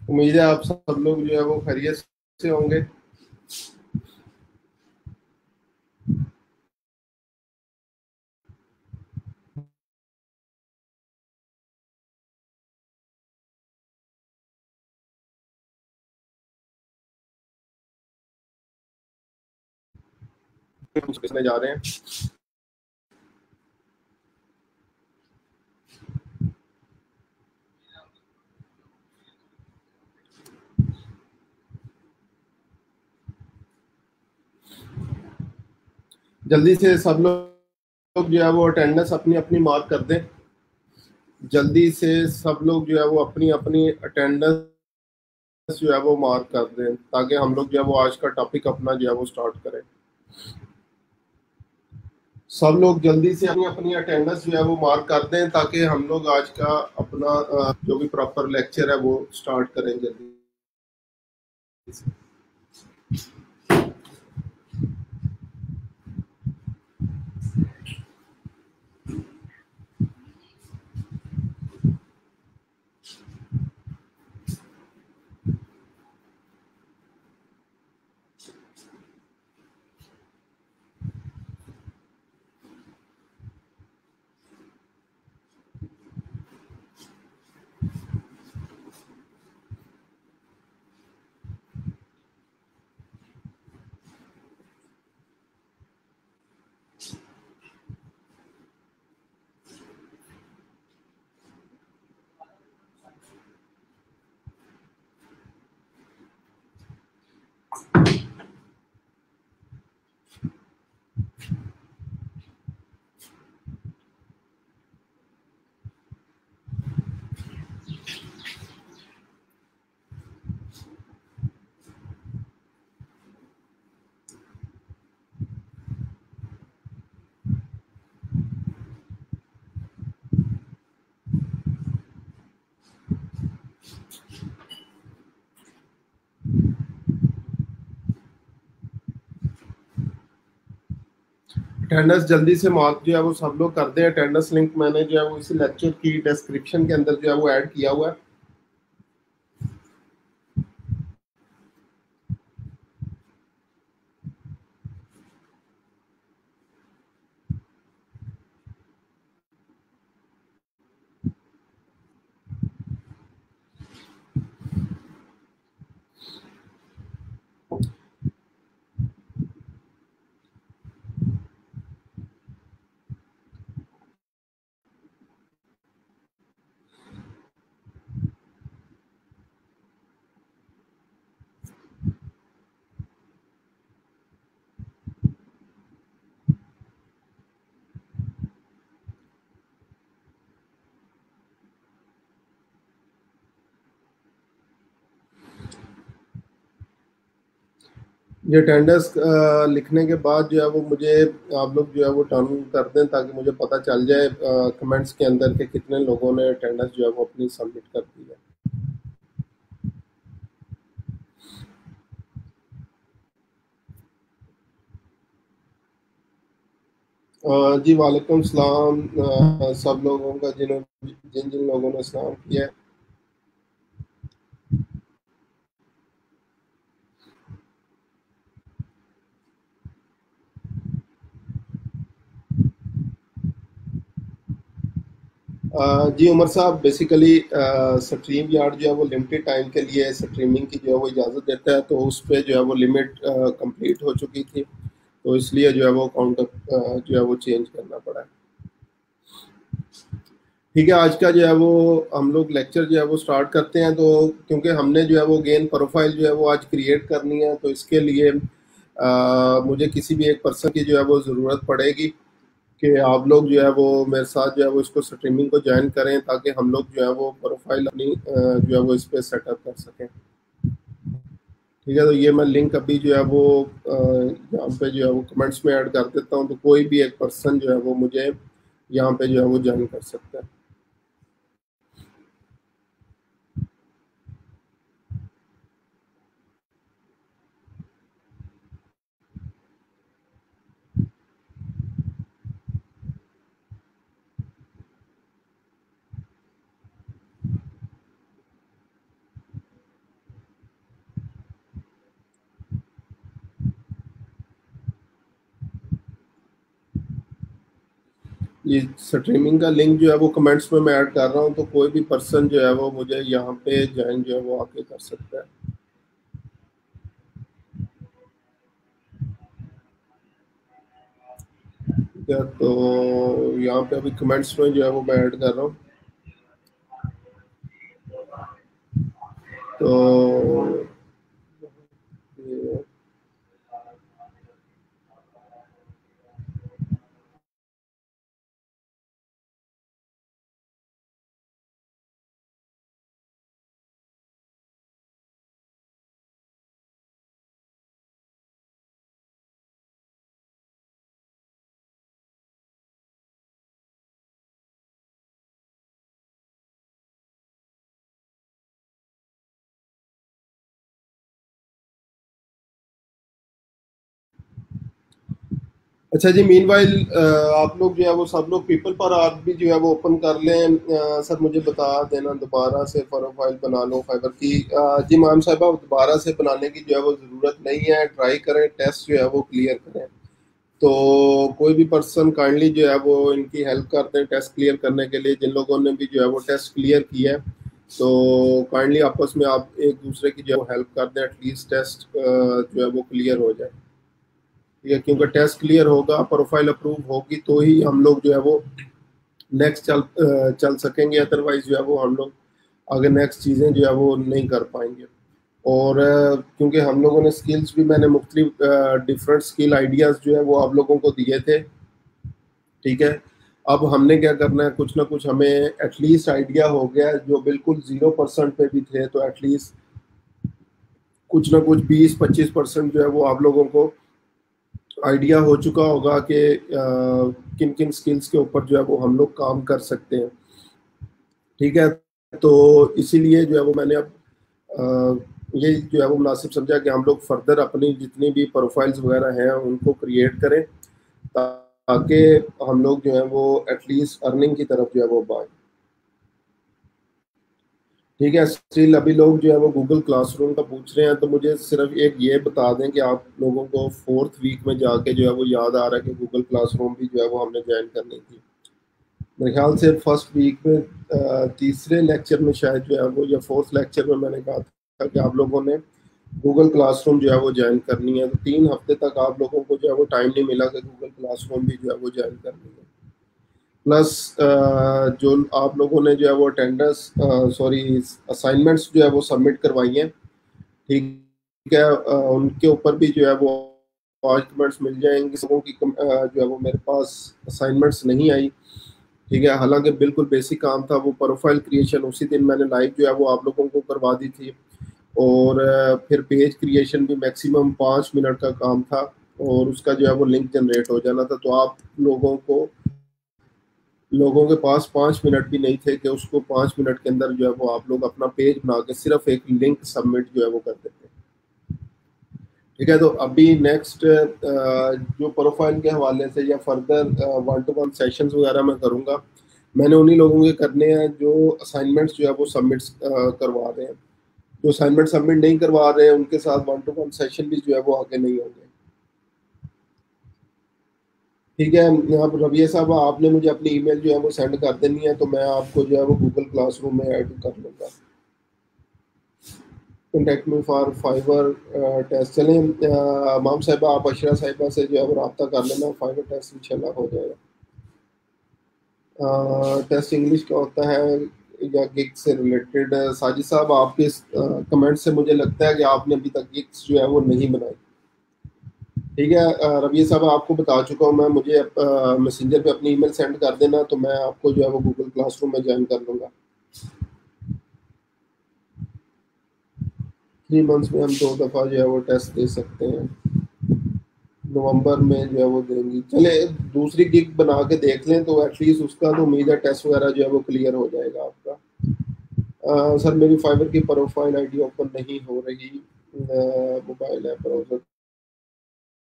उम्मीद है आप सब लोग जो है वो खैरियत से होंगे। हम सीखने जा रहे हैं। जल्दी से सब लोग जो है वो अटेंडेंस अपनी अपनी मार्क कर दें। जल्दी से सब लोग जो है वो अपनी अपनी अटेंडेंस जो है वो मार्क कर दें, ताकि हम लोग जो है वो आज का टॉपिक अपना जो है वो स्टार्ट करें। सब लोग जल्दी से अपनी अपनी अटेंडेंस जो है वो मार्क कर दें, ताकि हम लोग आज का अपना जो भी प्रॉपर लेक्चर है वो स्टार्ट करें जल्दी से। अटेंडेंस जल्दी से मार्क जो है वो सब लोग कर दें। अटेंडेंस लिंक मैंने जो है वो इसी लेक्चर की डिस्क्रिप्शन के अंदर जो है वो ऐड किया हुआ है। ये अटेंडेंस लिखने के बाद जो है वो मुझे आप लोग जो है वो टर्न कर दें, ताकि मुझे पता चल जाए कमेंट्स के अंदर के कितने लोगों ने अटेंडेंस जो है वो अपनी सबमिट कर दी है। जी वालेकुम सलाम सब लोगों का, जिन जिन लोगों ने सलाम किया है। जी उमर साहब, बेसिकली स्ट्रीम यार्ड जो है वो लिमिटेड टाइम के लिए स्ट्रीमिंग की जो है वो इजाज़त देता है, तो उस पर जो है वो लिमिट कंप्लीट हो चुकी थी, तो इसलिए जो है वो काउंटर जो है वो चेंज करना पड़ा है। ठीक है, आज का जो है वो हम लोग लेक्चर जो है वो स्टार्ट करते हैं। तो क्योंकि हमने जो है वो गेन प्रोफाइल जो है वो आज क्रिएट करनी है, तो इसके लिए मुझे किसी भी एक पर्सन की जो है वो ज़रूरत पड़ेगी कि आप लोग जो है वो मेरे साथ जो है वो इसको स्ट्रीमिंग को ज्वाइन करें, ताकि हम लोग जो है वो प्रोफाइल अपनी जो है वो इस पर सेटअप कर सकें। ठीक है, तो ये मैं लिंक अभी जो है वो यहाँ पे जो है वो कमेंट्स में ऐड कर देता हूँ, तो कोई भी एक पर्सन जो है वो मुझे यहाँ पे जो है वो ज्वाइन कर सकता है। ये स्ट्रीमिंग का लिंक जो है वो कमेंट्स में मैं ऐड कर रहा हूँ, तो कोई भी पर्सन जो है वो मुझे यहाँ पे ज्वाइन जो है वो आके कर सकता है। ठीक है, तो यहाँ पे अभी कमेंट्स में जो है वो मैं ऐड कर रहा हूँ। तो ये अच्छा जी, मीनवाइल आप लोग जो है वो सब लोग पीपल पर आप भी जो है वो ओपन कर लें। सर मुझे बता देना दोबारा से प्रोफाइल बना लो फाइबर की। जी मैम साहिबा, दोबारा से बनाने की जो है वो ज़रूरत नहीं है, ट्राई करें, टेस्ट जो है वो क्लियर करें। तो कोई भी पर्सन काइंडली जो है वो इनकी हेल्प करते हैं टेस्ट क्लियर करने के लिए। जिन लोगों ने भी जो है वो टेस्ट क्लियर किया है, तो काइंडली आपस में आप एक दूसरे की जो है वो हेल्प कर दें, एटलीस्ट टेस्ट जो है वो क्लियर हो जाए। ठीक है, क्योंकि टेस्ट क्लियर होगा, प्रोफाइल अप्रूव होगी, तो ही हम लोग जो है वो नेक्स्ट चल सकेंगे। अदरवाइज जो है वो हम लोग आगे नेक्स्ट चीज़ें जो है वो नहीं कर पाएंगे। और क्योंकि हम लोगों ने स्किल्स भी, मैंने मुख्तलिफ डिफरेंट स्किल आइडियाज़ जो है वो आप लोगों को दिए थे। ठीक है, अब हमने क्या करना है, कुछ ना कुछ हमें एटलीस्ट आइडिया हो गया है। जो बिल्कुल 0% पे भी थे, तो एटलीस्ट कुछ ना कुछ 20-25% जो है वो आप लोगों को आइडिया हो चुका होगा कि किन किन स्किल्स के ऊपर जो है वो हम लोग काम कर सकते हैं। ठीक है, तो इसीलिए जो है वो मैंने अब ये जो है वो मुनासिब समझा कि हम लोग फर्दर अपनी जितनी भी प्रोफाइल्स वगैरह हैं उनको क्रिएट करें, ताकि हम लोग जो है वो एटलीस्ट अर्निंग की तरफ जो है वो बढ़ें। ठीक है, स्टिल अभी लोग जो है वो गूगल क्लासरूम का पूछ रहे हैं, तो मुझे सिर्फ एक ये बता दें कि आप लोगों को 4th वीक में जाके जो है वो याद आ रहा है कि गूगल क्लासरूम भी जो है वो हमने ज्वाइन करनी थी। मेरे ख्याल से फर्स्ट वीक में तीसरे लेक्चर में शायद जो है वो, या 4th लेक्चर में मैंने कहा था कि आप लोगों ने गूगल क्लासरूम जो है वो ज्वाइन करनी है। तो 3 हफ्ते तक आप लोगों को जो है वो टाइम नहीं मिला कि गूगल क्लासरूम भी जो है वो ज्वाइन करनी है। प्लस जो आप लोगों ने जो है वो अटेंडेंस, सॉरी, असाइनमेंट्स जो है वो सबमिट करवाई हैं, ठीक है, उनके ऊपर भी जो है वो आज कमेंट्स मिल जाएंगे। लोगों की जो है वो मेरे पास असाइनमेंट्स नहीं आई। ठीक है, हालांकि बिल्कुल बेसिक काम था, वो प्रोफाइल क्रिएशन उसी दिन मैंने लाइव जो है वो आप लोगों को करवा दी थी। और फिर पेज क्रिएशन भी मैक्सिमम 5 मिनट का काम था, और उसका जो है वो लिंक जनरेट हो जाना था। तो आप लोगों के पास 5 मिनट भी नहीं थे कि उसको 5 मिनट के अंदर जो है वो आप लोग अपना पेज बना के सिर्फ एक लिंक सबमिट जो है वो कर देते हैं। ठीक है, तो अभी नेक्स्ट जो प्रोफाइल के हवाले से या फर्दर 1-to-1 सेशंस वगैरह मैं करूँगा, मैंने उन्हीं लोगों के करने हैं जो असाइनमेंट्स जो है वो सबमिट करवा रहे हैं। जो असाइनमेंट सबमिट नहीं करवा रहे हैं उनके साथ 1-to-1 सेशन भी जो है वो आगे नहीं होंगे। ठीक है, यहाँ पर रबिया साहब, आपने मुझे अपनी ईमेल जो है वो सेंड कर देनी है, तो मैं आपको जो है वो गूगल क्लासरूम में ऐड कर लूँगा। Contact me for Fiverr test. चलें माम साहिबा, आप अशरा साहिबा से जो है वो रब्ता कर लेना, फाइवर टेस्ट इंशाल्लाह हो जाएगा। टेस्ट इंग्लिश का होता है या गिग से रिलेटेड? साजिद साहब, आपके इस कमेंट से मुझे लगता है कि आपने अभी तक गिग्स जो है वो नहीं बनाई। ठीक है, रबिया साहब, आपको बता चुका हूँ मैं, मुझे मैसेंजर पे अपनी ईमेल सेंड कर देना, तो मैं आपको जो है वो गूगल क्लासरूम में ज्वाइन कर लूँगा। 3 मंथ्स में हम 2 दफ़ा जो है वो टेस्ट दे सकते हैं। नवंबर में जो है वो देंगी। चले दूसरी गिग बना के देख लें, तो एटलीस्ट उसका तो उम्मीद है टेस्ट वगैरह जो है वो क्लियर हो जाएगा आपका। सर मेरी फाइबर की प्रोफाइल आईडी ओपन नहीं हो रही, मोबाइल ऐप ब्राउजर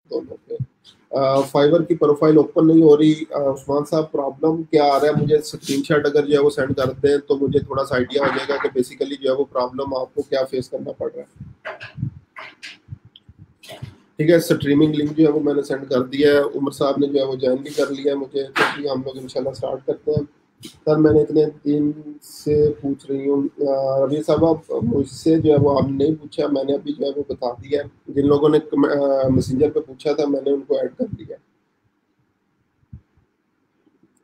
दोनों पे। फाइबर की प्रोफाइल ओपन नहीं हो रही, उस्मान साहब प्रॉब्लम क्या आ रहा है? मुझे स्क्रीनशॉट अगर जो है वो सेंड करते हैं तो मुझे थोड़ा सा आइडिया हो जाएगा कि बेसिकली जो है वो प्रॉब्लम आपको क्या फेस करना पड़ रहा है। ठीक है, स्ट्रीमिंग लिंक जो है वो मैंने सेंड कर दिया है। उमर साहब ने जो है वो ज्वाइन भी कर लिया है मुझे, तो फिर हम लोग इंशाल्लाह स्टार्ट करते हैं। सर मैंने इतने दिन से पूछ रही हूँ रवि साहब, आप मुझसे जो है वो आपने नहीं पूछा, मैंने अभी जो है वो बता दिया है। जिन लोगों ने मैसेंजर पे पूछा था मैंने उनको ऐड कर दिया।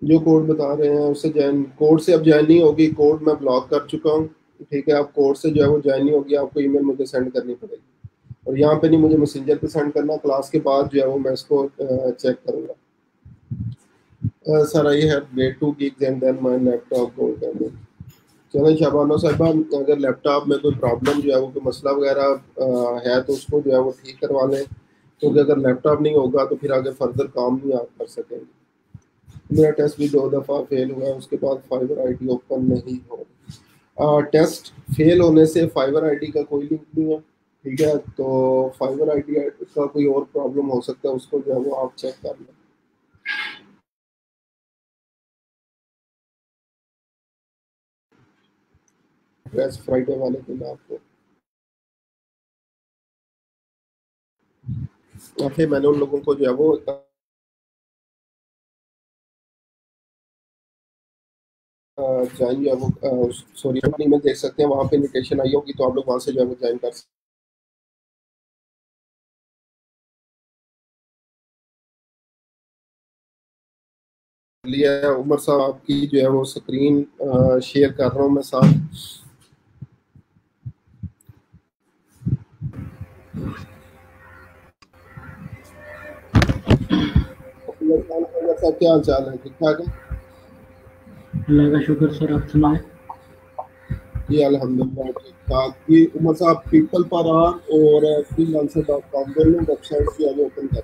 जो कोड बता रहे हैं उससे ज्वाइन, कोड से अब ज्वाइन नहीं होगी, कोड मैं ब्लॉक कर चुका हूँ। ठीक है, आप कोड से जो है वो ज्वाइन नहीं होगी, आपको ईमेल मुझे सेंड करनी पड़ेगी। और यहाँ पे नहीं, मुझे मैसेंजर पे सेंड करना, क्लास के बाद जो है वो मैं इसको चेक करूँगा। Sir I have way two gigs and then my laptop go down। चलें शाबानो साहबा, अगर लैपटॉप में कोई प्रॉब्लम जो है वो कोई मसला वगैरह है तो उसको जो है वो ठीक करवा लें, क्योंकि अगर लैपटॉप नहीं होगा तो फिर आगे फर्दर काम नहीं आप कर सकेंगे। मेरा टेस्ट भी 2 दफ़ा फेल हुआ है, उसके बाद फाइबर आईडी ओपन नहीं हो। टेस्ट फेल होने से फाइबर आईडी का कोई लिंक नहीं है। ठीक है, तो फाइबर आईडी का कोई और प्रॉब्लम हो सकता है, उसको जो है वो आप चेक कर लें। एड्रेस फ्राइडे वाले दिन आपको, और फिर मैंने उन लोगों को जो है वो ज्वाइन जो है वो सॉरी कंपनी में देख सकते हैं, वहाँ पे इन्विटेशन आई होगी तो आप लोग वहाँ से जो है वो ज्वाइन कर सकते लिया है। उमर साहब आपकी जो है वो स्क्रीन शेयर कर रहा हूँ मैं साथ। साहब क्या हाल चाल है, ठीक ठाक है? अल्लाह का शुक्र सर, आप सुनाए। जी अल्हम्दुलिल्लाह ठीक ठाक। ये उमर साहब पीपल पर आर और freelancer.com दोनों वेबसाइट जो है वो ओपन कर।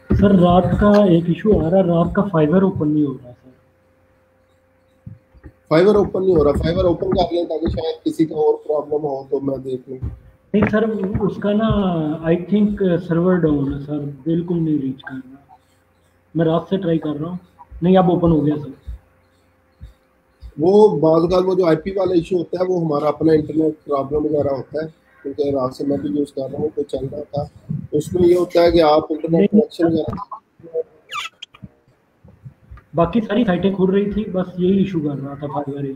सर रात का एक इशू आ रहा है, रात का फाइबर ओपन नहीं हो रहा सर। फाइबर ओपन नहीं हो रहा, फाइबर ओपन कर लें ताकि शायद किसी का और प्रॉब्लम हो तो मैं देख लूँ। नहीं सर, उसका ना आई थिंक सर्वर डाउन है सर, बिल्कुल नहीं रीच कर रहा। मैं रात से ट्राई कर रहा हूँ। नहीं, अब ओपन हो गया सर। वो बाद वो जो आईपी वाला इशू होता है वो हमारा अपना इंटरनेट प्रॉब्लम वगैरह होता है, क्योंकि रात से मैं भी यूज़ कर रहा हूँ तो चल रहा था। उसमें ये होता है कि आप इंटरनेट नहीं कनेक्शन सर, वगैरह। बाकी सारी साइटें खुल रही थी, बस यही इशू कर रहा था फाइबर ही।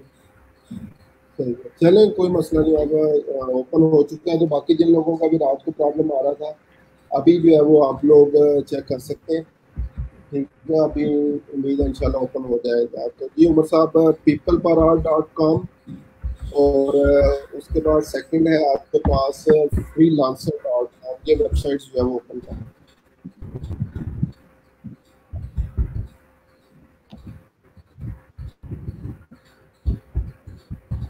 सही है, चलें कोई मसला नहीं, अब ओपन हो चुका है तो बाकी जिन लोगों का भी रात को प्रॉब्लम आ रहा था अभी जो है वो आप लोग चेक कर सकते हैं। ठीक है, अभी उम्मीद है इंशाल्लाह ओपन हो जाएगा। तो जी उमर साहब पीपल पर आर डॉट कॉम, और उसके बाद सेकंड है आपके पास फ्री लांसर डॉट कॉम, ये वेबसाइट जो है वो ओपन कर।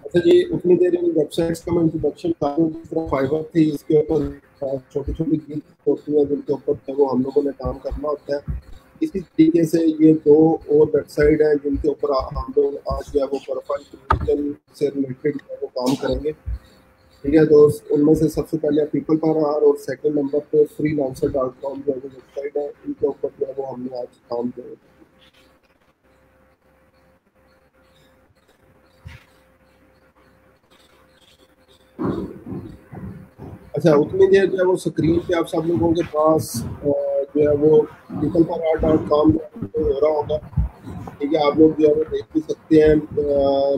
अच्छा जी, उतनी देर इन वेबसाइट्स का मैं इंट्रोडक्शन कर दूं, जिस तरह फाइवर थी इसके ऊपर छोटी छोटी गिग्स होती है जिनके ऊपर जो वो हम लोगों ने काम करना होता है। इसी तरीके से ये दो और वेबसाइट है जिनके ऊपर हम लोग आज जो है वो प्रोफाइल क्रिएशन से रिलेटेड जो है वो काम करेंगे। ठीक है, तो उनमें से सबसे पहले पीपल पर आर और सेकंड नंबर पे फ्री लांसर डॉट कॉम जो है वो वेबसाइट है, इनके ऊपर जो है वो हमने आज काम किया। अच्छा, उतनी देर जो है वो स्क्रीन पे आप सब लोगों के पास जो है वो पीपल पर आर डॉट कॉम हो रहा होगा। ठीक है, आप लोग जो है वो देख भी सकते हैं।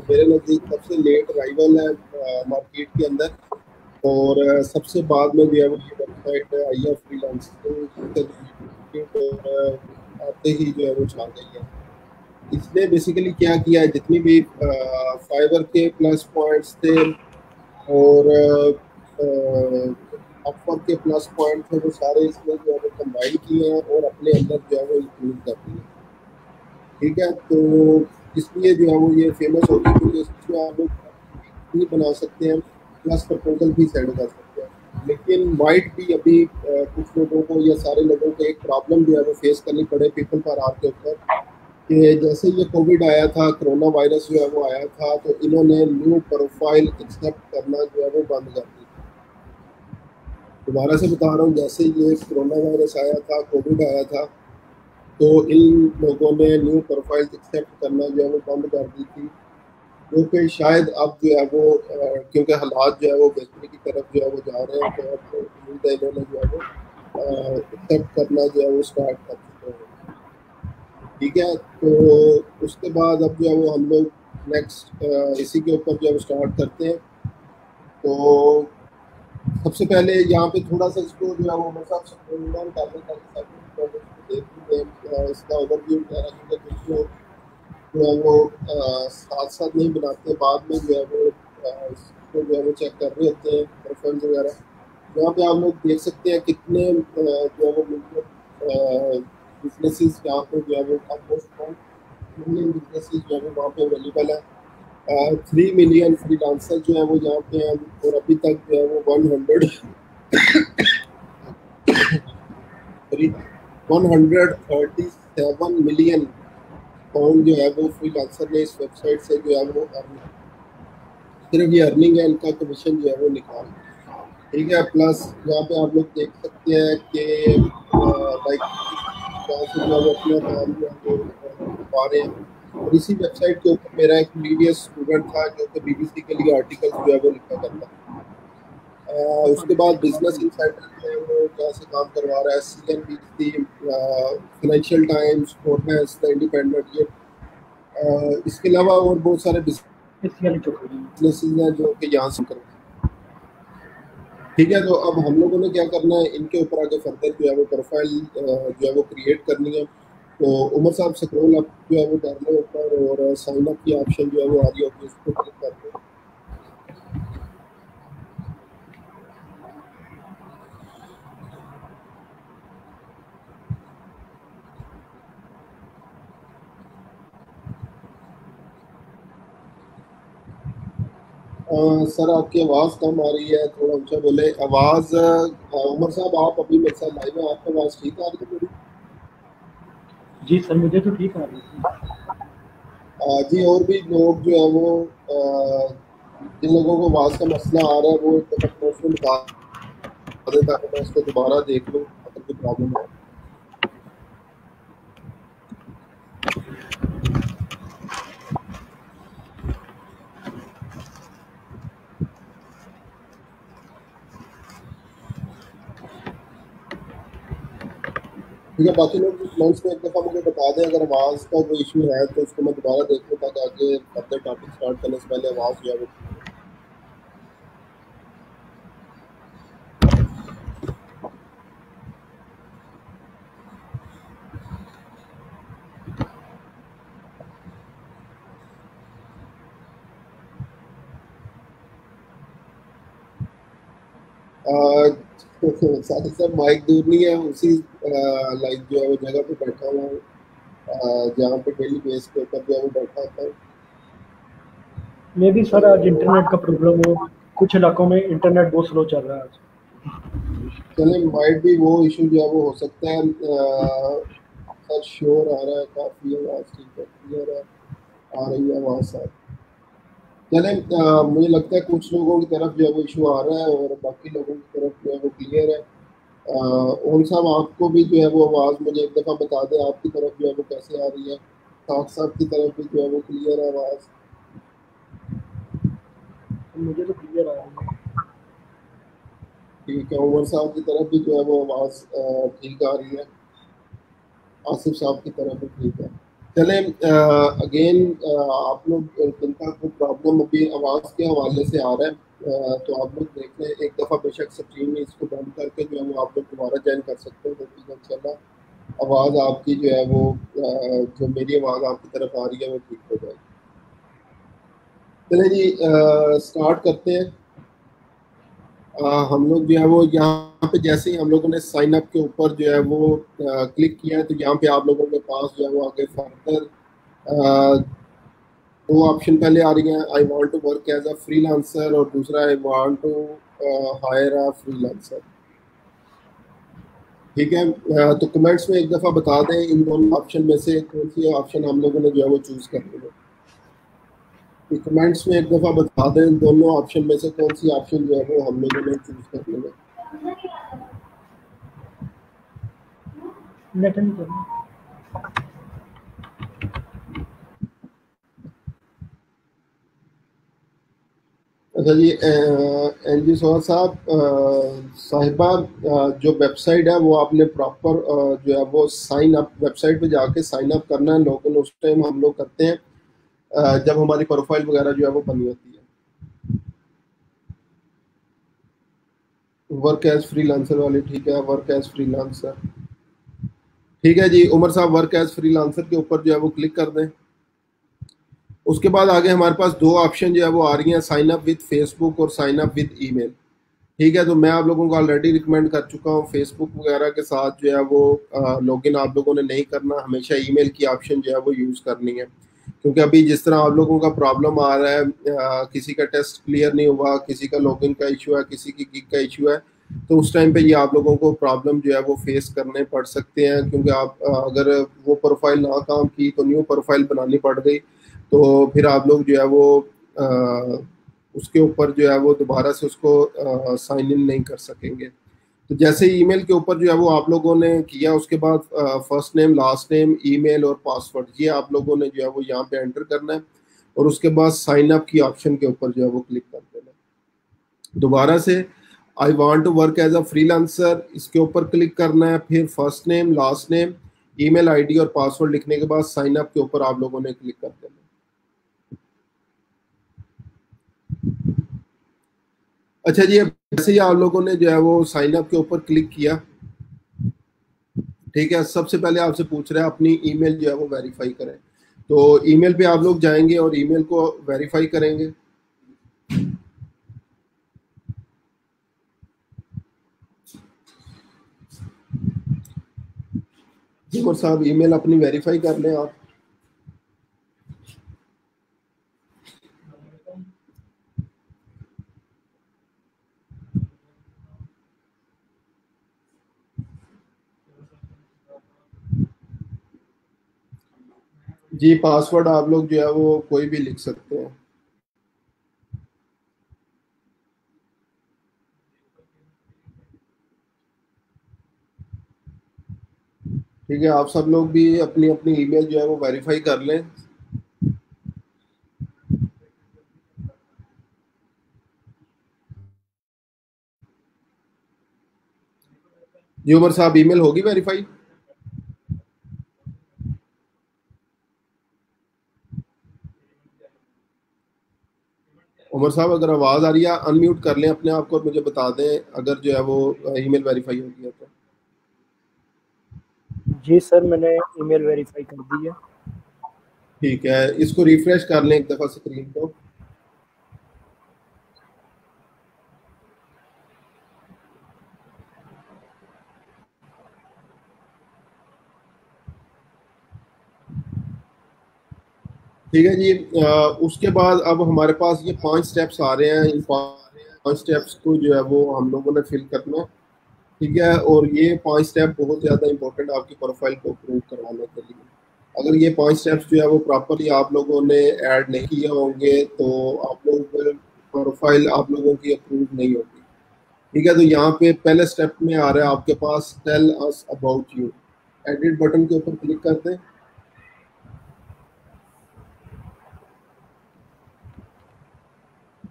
मेरे नज़दीक सबसे लेट अराइवल है मार्केट के अंदर, और सबसे बाद में जो है वो ये वेबसाइट आई है फ्रीलांसिंग, और आते ही जो है वो छा गई है। इसने बेसिकली क्या किया है, जितनी भी फाइबर के प्लस पॉइंट्स थे और अपवर्क के प्लस पॉइंट थे वो सारे इसने जो है वो कंबाइन किए हैं और अपने अंदर जो है वो इंक्लूड कर दिए। ठीक है, तो इसलिए जो है वो ये फेमस होगी, क्योंकि इसमें आप लोग भी बना सकते हैं प्लस प्रपोजल भी सेंड कर सकते हैं। लेकिन वाइट भी अभी कुछ लोगों को या सारे लोगों को एक प्रॉब्लम जो है वो फेस करनी पड़े पीपल पर आर के ऊपर, कि जैसे ये कोविड आया था, कोरोना वायरस जो है वो आया था, तो इन्होंने न्यू प्रोफाइल एक्सेप्ट करना जो है वो बंद कर दी। दोबारा से बता रहा हूँ, जैसे ये कोरोना वायरस आया था, कोविड आया था, तो इन लोगों ने न्यू प्रोफाइल एक्सेप्ट करना जो है वो बंद कर दी थी। जो कि शायद अब जो है वो क्योंकि हालात जो है वो बेहतरी की तरफ जो है वो जा रहे हैं, तो अब उम्मीद है इन्होंने जो है वो एक्सेप्ट करना जो है वो स्टार्ट कर चुके हैं। ठीक है, तो उसके बाद अब जो है वो हम लोग नेक्स्ट इसी के ऊपर जो है वो स्टार्ट करते हैं। तो सबसे पहले यहाँ पे थोड़ा सा इसको जो है वो मेरे साथ स्क्रॉल डाउन कर लें ताकि सब लोग इसको देख लें, इसका ओवरव्यू वगैरह, क्योंकि कुछ लोग जो है वो साथ साथ नहीं बनाते, बाद में जो है वो इसको जो है वो चेक कर रहे होते हैं प्रोफाइल वगैरह। यहाँ पे आप लोग देख सकते हैं कितने जो है वो मिलियन बिजनेसेस यहाँ पे जो है वो ऑलमोस्ट 1 मिलियन बिजनेसेस जो है वो वहाँ पे अवेलेबल है। 3 मिलियन फ्रीलांसर जो है वो यहाँ पे हैं, और अभी तक जो है वो 137 मिलियन पाउंड जो है वो फ्रीलांसर ने इस वेबसाइट से जो है वो सिर्फ ये अर्निंग है, इनका कमीशन जो है वो निकाल। ठीक है, प्लस यहाँ पे आप लोग देख सकते हैं कि लाइक यहाँ से जो है वो अपना काम जो है वो पा रहे हैं। और इसी वेबसाइट के ऊपर मेरा एक प्रीवियस स्टूडेंट था जो कि बीबीसी के लिए आर्टिकल्स जो है वो लिखा करता था। उसके बाद बिजनेस इंसाइडर जो है वो जहाँ से काम करवा रहा है, CNBC, financial times, Forbes, the independent, ये इसके अलावा और बहुत सारे इसलिए नहीं चुप रही। बिजनेसेस हैं जो कि यहाँ से करवा। ठीक है, तो अब हम लोगों ने क्या करना है, इनके ऊपर आगे फर्दर जो है वो प्रोफाइल जो है वो क्रिएट करनी है। तो उमर साहब स्क्रॉल अप जो है वो कर लो ऊपर, और साइन अप की ऑप्शन जो है वो आ रही होगी, उस पर क्लिक कर दो। सर आपकी आवाज़ कम आ रही है, थोड़ा ऊंचा बोले आवाज़। उमर साहब आप अभी मेरे साथ लाइव है, आपकी आवाज़ ठीक आ रही है मेरी? जी सर, मुझे तो ठीक आ रही थी। जी, और भी लोग जो है वो जिन लोगों को आवाज़ का मसला आ रहा है वो एक दफ़ा नोट में बता दें ताकि मैं इसको दोबारा देख लूँ अगर कोई प्रॉब्लम है। ठीक है, बाकी लोग कमेंट्स में एक दफ़ा मुझे बता दें अगर आवाज़ का कोई इशू है, तो उसको मैं दोबारा देख लूँ ताकि आगे फर्दर टॉपिक स्टार्ट करने से पहले आवाज़ जो है वो ठीक हो। साथ ही साथ माइक दूर नहीं है, उसी लाइक जो है वो जगह पे बैठा हुआ हूँ जहाँ पे डेली बेस के ऊपर जो है वो बैठा होता हूँ। मे भी सर आज इंटरनेट का प्रॉब्लम हो, कुछ इलाकों में इंटरनेट बहुत स्लो चल रहा है आज। चले, माइट भी वो इशू जो है वो हो सकता है। सर शोर आ रहा है काफ़ी, आवाज़ ठीक है, क्लियर है, आ रही है आवाज़ साथ। चले, मुझे लगता है कुछ लोगों की तरफ जो है वो इशू आ रहा है और बाकी लोगों की तरफ जो है वो क्लियर है। ओम साहब आपको भी जो है वो आवाज़ मुझे एक दफ़ा बता दें आपकी तरफ जो है वो कैसे आ रही है, साथ साथ की तरफ भी जो है वो क्लियर है आवाज़? मुझे तो क्लियर आ रही है। ठीक है, उमर साहब की तरफ भी जो है वो आवाज़ ठीक आ रही है, आसिफ साहब की तरफ भी ठीक है। चलें, अगेन आप लोग जिनका कोई प्रॉब्लम अभी आवाज़ के हवाले से आ रहा है, तो आप लोग देख लें एक दफ़ा, बेशक स्ट्रीम में इसको बंद करके जो है वो आप लोग दोबारा ज्वाइन कर सकते हैं, क्योंकि इंशाल्लाह आवाज़ आपकी जो है वो जो मेरी आवाज़ आपकी तरफ आ रही है वो ठीक हो जाएगी। चलें जी, स्टार्ट करते हैं। हम लोग जो है वो यहाँ पे जैसे ही हम लोगों ने साइन अप के ऊपर जो है वो क्लिक किया है, तो यहाँ पे आप लोगों के पास जो है वो आगे फर्दर दो ऑप्शन पहले आ रही हैं, I want to work as a freelancer और दूसरा I want to hire a freelancer. ठीक है, तो कमेंट्स में एक दफ़ा बता दें इन दोनों ऑप्शन में से कौन सी ऑप्शन हम लोगों ने जो है वो चूज़ करनी है। तो कमेंट्स में एक दफ़ा बता दें दोनों ऑप्शन में से कौन सी ऑप्शन जो है वो हम लोगों ने चूज़ करनी है। नेट नहीं करना। अच्छा जी, एनजी सोहा साहब, साहिबा, जो वेबसाइट है वो आपने प्रॉपर जो है वो साइन अप, वेबसाइट पे जाके साइन अप करना है। लॉगिन उस टाइम हम लोग करते हैं जब हमारी प्रोफाइल वगैरह जो है वो बनी होती है। वर्क एज फ्रीलांसर वाली, ठीक है, वर्क एज फ्रीलांसर, ठीक है जी। उमर साहब वर्क एज फ्रीलांसर के ऊपर जो है वो क्लिक कर दें। उसके बाद आगे हमारे पास दो ऑप्शन जो है वो आ रही हैं, साइन अप विद फेसबुक और साइन अप विद ईमेल। ठीक है, तो मैं आप लोगों को ऑलरेडी रिकमेंड कर चुका हूँ, फेसबुक वगैरह के साथ जो है वो लॉगिन आप लोगों ने नहीं करना, हमेशा ईमेल की ऑप्शन जो है वो यूज़ करनी है। क्योंकि अभी जिस तरह आप लोगों का प्रॉब्लम आ रहा है, किसी का टेस्ट क्लियर नहीं हुआ, किसी का लॉगिन का इशू है, किसी की गिग का इशू है, तो उस टाइम पे ये आप लोगों को प्रॉब्लम जो है वो फेस करने पड़ सकते हैं। क्योंकि आप अगर वो प्रोफाइल ना काम की तो न्यू प्रोफाइल बनानी पड़ गई, तो फिर आप लोग जो है वो उसके ऊपर जो है वो दोबारा से उसको साइन इन नहीं कर सकेंगे। तो जैसे ईमेल के ऊपर जो है वो आप लोगों ने किया, उसके बाद first name, last name, email और पासवर्ड, ये आप लोगों ने जो है वो यहाँ पे एंटर करना है, और उसके बाद साइन अप की ऑप्शन के ऊपर जो है वो क्लिक कर देना है। दोबारा से I want to work as a freelancer, इसके ऊपर क्लिक करना है, फिर first name, last name, email ID और पासवर्ड लिखने के बाद साइन अप के ऊपर आप लोगों ने क्लिक कर देना है। अच्छा जी, जैसे ही आप लोगों ने जो है वो साइन अप के ऊपर क्लिक किया, ठीक है, सबसे पहले आपसे पूछ रहा है अपनी ईमेल जो है वो वेरीफाई करें। तो ईमेल पे आप लोग जाएंगे और ईमेल को वेरीफाई करेंगे। उमर साहब ईमेल अपनी वेरीफाई कर लें आप। जी, पासवर्ड आप लोग जो है वो कोई भी लिख सकते हैं। ठीक है, आप सब लोग भी अपनी अपनी ईमेल जो है वो वेरीफाई कर लें। जी उमर साहब, ईमेल होगी वेरीफाई? उमर साहब अगर आवाज़ आ रही है, अनम्यूट कर लें अपने आप को और मुझे बता दें अगर जो है वो ईमेल वेरीफाई हो गया तो। जी सर, मैंने ईमेल वेरीफाई कर दी है। ठीक है, इसको रिफ्रेश कर लें एक दफ़ा स्क्रीन को। ठीक है जी, उसके बाद अब हमारे पास ये 5 स्टेप्स आ रहे हैं। इन 5 स्टेप्स को जो है वो हम लोगों ने फिल करना है। ठीक है, और ये 5 स्टेप बहुत ज़्यादा इंपॉर्टेंट है आपकी प्रोफाइल को अप्रूव करवाने के लिए। अगर ये 5 स्टेप्स जो है वो प्रॉपरली आप लोगों ने ऐड नहीं किए होंगे तो आप लोग प्रोफाइल आप लोगों की अप्रूव नहीं होगी। ठीक है, तो यहाँ पे पहले स्टेप में आ रहा है आपके पास tell us about you. Edit button के ऊपर क्लिक कर दें।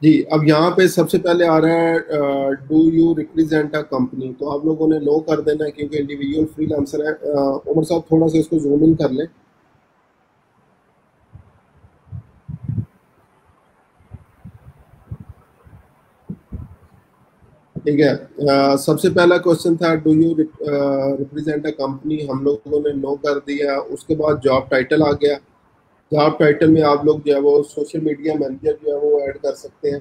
जी, अब यहाँ पे सबसे पहले आ रहा है do you represent a company, तो आप लोगों ने नो कर देना है क्योंकि इंडिविजुअल फ्रीलांसर है। उमर साहब थोड़ा सा इसको जूम इन कर लें। ठीक है, सबसे पहला क्वेश्चन था do you represent a company, हम लोगों ने नो कर दिया। उसके बाद जॉब टाइटल आ गया। जॉब टाइटल में आप लोग जो है वो सोशल मीडिया मैनेजर जो है वो ऐड कर सकते हैं।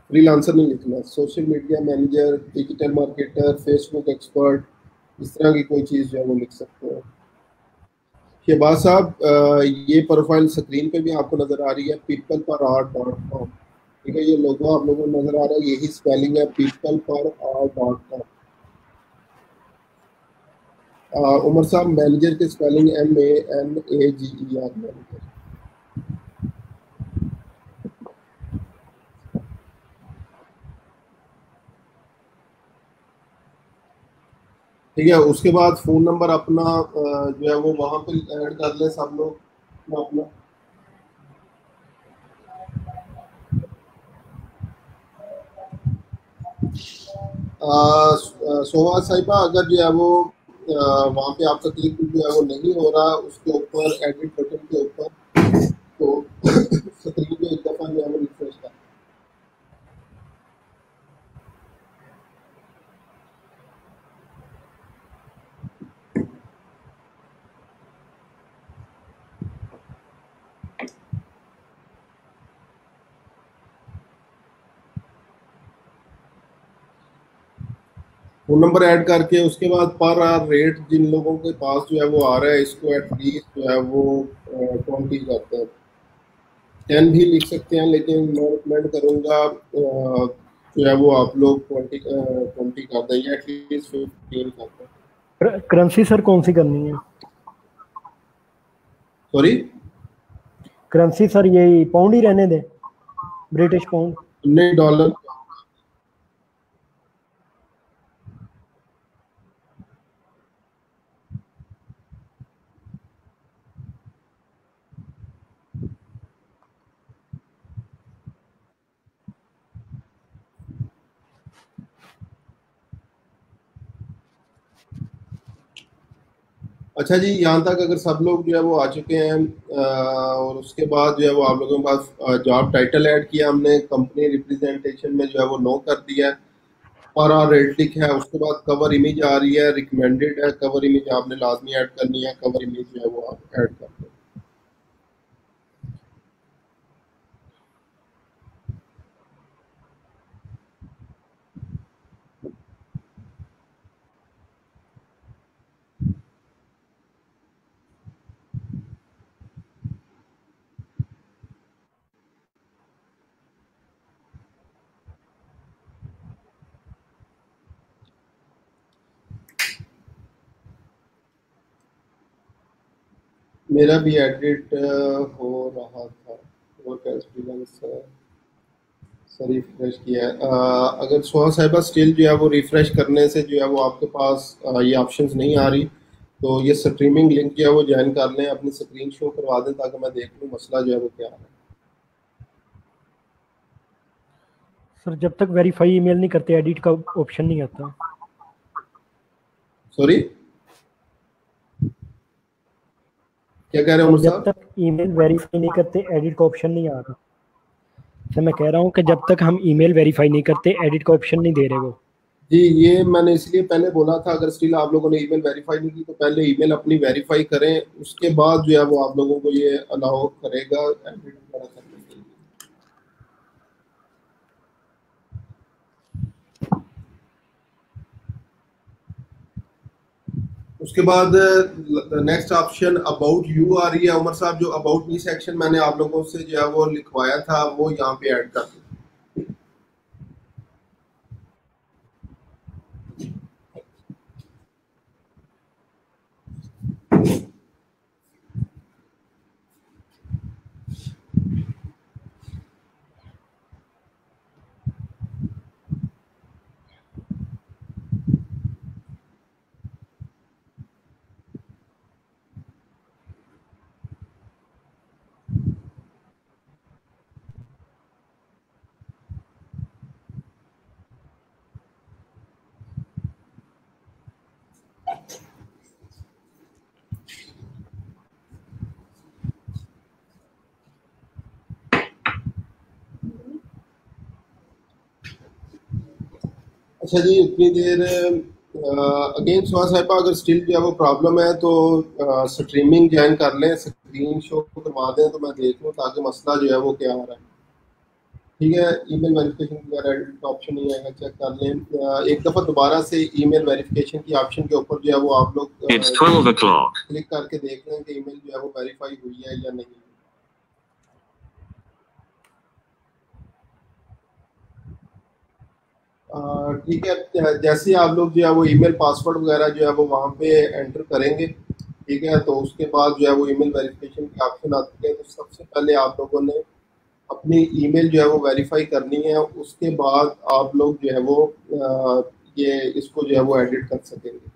फ्रीलांसर नहीं लिखना, social media manager, digital marketer, Facebook expert, इस तरह की कोई चीज़ जो है वो लिख सकते हैं। शहबाज साहब, ये प्रोफाइल स्क्रीन पे भी आपको नज़र आ रही है, पीपल पर आर्ट डॉट कॉम। ठीक है, ये लोगो आप लोगों को नज़र आ रहा है, यही स्पेलिंग है, पीपल पर आर्ट डॉट कॉम। उमर साहब मैनेजर की स्पेलिंग MANAGER, मैनेजर। ठीक है, उसके बाद फ़ोन नंबर अपना जो है वो वहाँ पे ऐड कर लें सब लोग अपना। सोहा साहिबा, अगर जो है वो वहाँ पे आपका क्लिक जो है वो नहीं हो रहा उसके ऊपर एडिट बटन के ऊपर, तो स्क्रीन को एक दफ़ा जो है वो रिफ्रेश कर। फ़ोन नंबर ऐड करके उसके बाद पर आवर रेट जिन लोगों के पास जो है वो आ रहा है, इसको एटलीस्ट जो है वो 20 करते हैं। 10 भी लिख सकते हैं, लेकिन मैं रिकमेंड करूँगा जो है वो आप लोग 20 कर दें या एटलीस्ट 15 कर दें। करेंसी सर कौन सी करनी है? सॉरी, करेंसी सर यही पाउंड ही रहने दें, ब्रिटिश पाउंड। नहीं, डॉलर। अच्छा जी, यहाँ तक अगर सब लोग जो है वो आ चुके हैं, और उसके बाद जो है वो आप लोगों के पास जॉब टाइटल ऐड किया हमने, कंपनी रिप्रेजेंटेशन में जो है वो नो कर दिया है, पर आर रेट लिखा है, उसके बाद कवर इमेज आ रही है, रिकमेंडेड है, कवर इमेज आपने लाजमी ऐड करनी है, कवर इमेज जो है वो आप ऐड कर दो। मेरा भी एडिट हो रहा था, वर्क एक्सपीरियंस से रिफ्रेश किया है। अगर सुहा साहिबा स्टिल जो है वो रिफ्रेश करने से जो है वो आपके पास ये ऑप्शंस नहीं आ रही, तो ये स्ट्रीमिंग लिंक जो है वो ज्वाइन कर लें, अपनी स्क्रीन शो करवा दें ताकि मैं देख लूँ मसला जो है वो क्या है। सर जब तक वेरीफाई ईमेल नहीं करते एडिट का ऑप्शन नहीं आता। सॉरी, क्या कह रहे हो सर उमर जब साहब? तक ईमेल वेरीफाई नहीं करते एडिट का ऑप्शन नहीं आ रहा। सर मैं कह रहा हूँ कि जब तक हम ईमेल वेरीफाई नहीं करते एडिट का ऑप्शन नहीं दे रहे वो। जी, ये मैंने इसलिए पहले बोला था, अगर स्टिल आप लोगों ने ईमेल वेरीफाई नहीं की तो पहले ईमेल अपनी वेरीफाई करें, उसके बाद जो है वो आप लोगों को ये अलाउ करेगा एडिट वगैरह करने के लिए। उसके बाद नेक्स्ट ऑप्शन अबाउट यू आ रही है उमर साहब, जो अबाउट मी सेक्शन मैंने आप लोगों से जो है वो लिखवाया था वो यहाँ पे ऐड कर दो। अच्छा जी, उतनी देर अगेन सुहा साहिबा, अगर स्टिल जो है वो प्रॉब्लम है तो स्ट्रीमिंग ज्वाइन कर लें, स्क्रीन शो करवा दें तो मैं देख लूँ ताकि मसला जो है वो क्या आ रहा है। ठीक है, ईमेल वेरिफिकेशन वगैरह एडिट का ऑप्शन नहीं आएगा, चेक कर लें। एक दफ़ा दोबारा से ईमेल वेरिफिकेशन की ऑप्शन के ऊपर जो है वो आप लोग क्लिक करके देख लें कि ईमेल जो है वो वेरीफाई हुई है या नहीं। ठीक है, जैसे ही आप लोग जो है वो ईमेल पासवर्ड वगैरह जो है वो वहाँ पे एंटर करेंगे, ठीक है, तो उसके बाद जो है वो ईमेल वेरिफिकेशन की ऑप्शन आती है, तो सबसे पहले आप लोगों ने अपनी ईमेल जो है वो वेरीफाई करनी है, उसके बाद आप लोग जो है वो ये इसको जो है वो एडिट कर सकेंगे।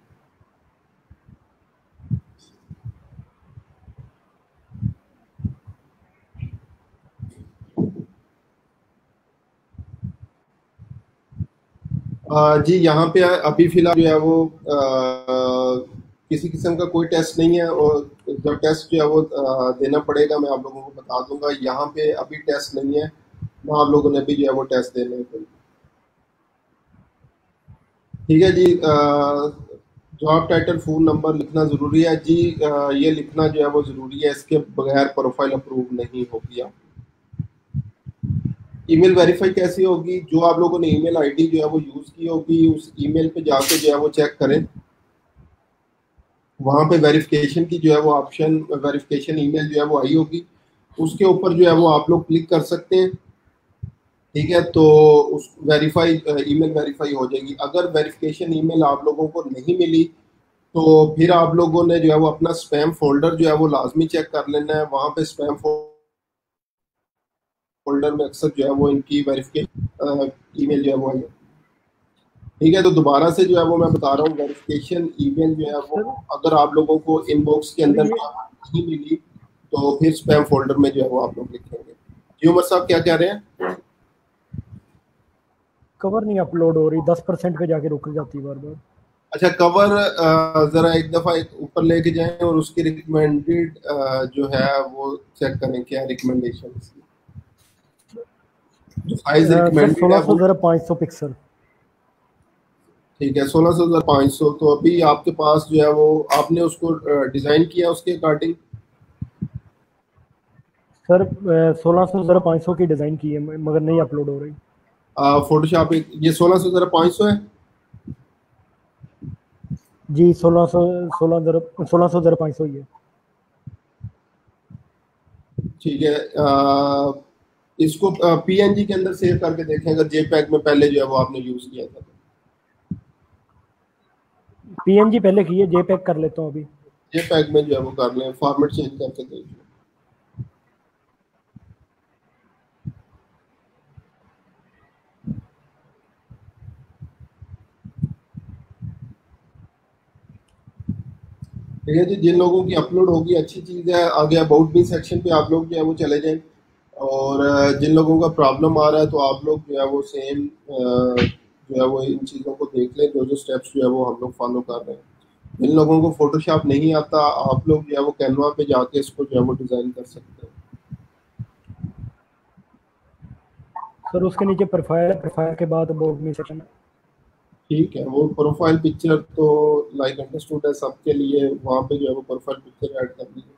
जी यहाँ पे अभी फिलहाल जो है वो किसी किस्म का कोई टेस्ट नहीं है, और जब टेस्ट जो है वो देना पड़ेगा मैं आप लोगों को बता दूंगा। यहाँ पे अभी टेस्ट नहीं है, ना आप लोगों ने भी जो है वो टेस्ट देने हैं। ठीक है जी। जॉब टाइटल फोन नंबर लिखना ज़रूरी है जी। ये लिखना जो है वो ज़रूरी है, इसके बगैर प्रोफाइल अप्रूव नहीं होगी। आप ईमेल वेरीफाई कैसी होगी? जो आप लोगों ने ईमेल आईडी जो है वो यूज़ की होगी, उस ईमेल पे जाके जो है वो चेक करें। वहाँ पे वेरिफिकेशन की जो है वो ऑप्शन, वेरिफिकेशन ईमेल जो है वो आई होगी, उसके ऊपर जो है वो आप लोग क्लिक कर सकते हैं। ठीक है, तो उस वेरीफाई ईमेल वेरीफाई हो जाएगी। अगर वेरिफिकेशन ईमेल आप लोगों को नहीं मिली तो फिर आप लोगों ने जो है वो अपना स्पैम फोल्डर जो है वो लाजमी चेक कर लेना है। वहाँ पे स्पैम फोल्डर में अक्सर जो है वो इनकी वेरिफिकेशन ईमेल जो है वो आई। ठीक है, तो दोबारा से जो है वो मैं बता रहा हूँ, वेरिफिकेशन ईमेल जो है वो सर अगर आप लोगों को इनबॉक्स के सर अंदर ये नहीं मिली तो फिर स्पैम फोल्डर में जो है वो आप लोग लिखेंगे। जी उमर साहब क्या कह रहे हैं? कवर नहीं अपलोड हो रही, 10% पे जाके रुक जाती है बार बार। अच्छा, कवर जरा एक दफा एक ऊपर लेके जाएं और उसकी रिकमेंडेड जो है वो चेक करें, क्या रिकमेंडेशन जो साइज सर रिकमेंडेड है सोलह सौ वो। ज़रा 500 पिक्सल। ठीक है, 16,500। तो अभी आपके पास जो है वो आपने उसको डिजाइन किया उसके अकॉर्डिंग? सर 1600 ज़रा 500 की डिज़ाइन की है मगर नहीं अपलोड हो रही। फोटोशॉप ये 16,500 है। जी 1600 ही है। ठीक है, इसको पीएनजी के अंदर सेव करके देखें, अगर जेपैग में पहले जो है वो आपने यूज किया था। पीएनजी पहले की है, जेपैग कर लेता हूँ अभी। जेपैग में जो है वो कर लें, फॉर्मेट चेंज करके देख लें। ठीक है जी, जिन लोगों की अपलोड होगी अच्छी चीज़ है। आगे अबाउट मी सेक्शन पे आप लोग जो है वो चले जाएं, और जिन लोगों का प्रॉब्लम आ रहा है तो आप लोग जो है वो सेम जो है वो इन चीज़ों को देख लें, जो जो स्टेप्स जो है वो हम लोग फॉलो कर रहे हैं। जिन लोगों को फोटोशॉप नहीं आता, आप लोग जो है वो कैनवा पे जाके इसको जो है वो डिज़ाइन कर सकते हैं। सर उसके नीचे प्रोफाइल के बाद अबाउट मी सेक्शन। ठीक है, वो प्रोफाइल पिक्चर तो लाइक अंडरस्टूड है सबके लिए, वहाँ पे जो है वो प्रोफाइल पिक्चर ऐड कर दीजिए।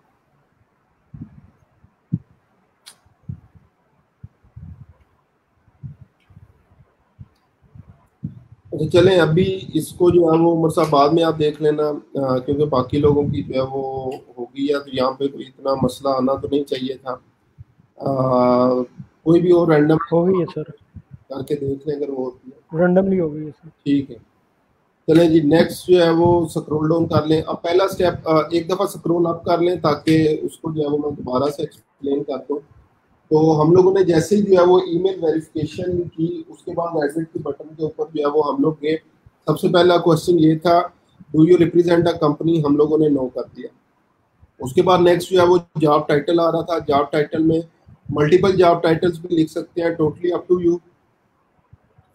अच्छा चलें, अभी इसको जो है वो उमर साहब बाद में आप देख लेना, क्योंकि बाकी लोगों की जो है वो होगी, या तो यहाँ पे कोई इतना मसला आना तो नहीं चाहिए था। कोई भी और रैंडम हो गई है सर, करके देख लें अगर वो होती है। रैंडमली हो गई है सर। ठीक है, चलें जी, नेक्स्ट जो है वो स्क्रॉल डाउन कर लें। अब पहला स्टेप एक दफ़ा स्क्रॉल अप कर लें ताकि उसको जो है वो मैं दोबारा से एक्सप्लेन कर दूँ। तो हम लोगों ने जैसे ही जो है वो ईमेल वेरिफिकेशन की, उसके बाद एडिट के बटन के ऊपर जो है वो हम लोग गए। सबसे पहला क्वेश्चन ये था, do you represent a company? हम लोगों ने नो कर दिया। उसके बाद नेक्स्ट जो है वो जॉब टाइटल आ रहा था। जॉब टाइटल में मल्टीपल जॉब टाइटल्स भी लिख सकते हैं, टोटली अप टू यू।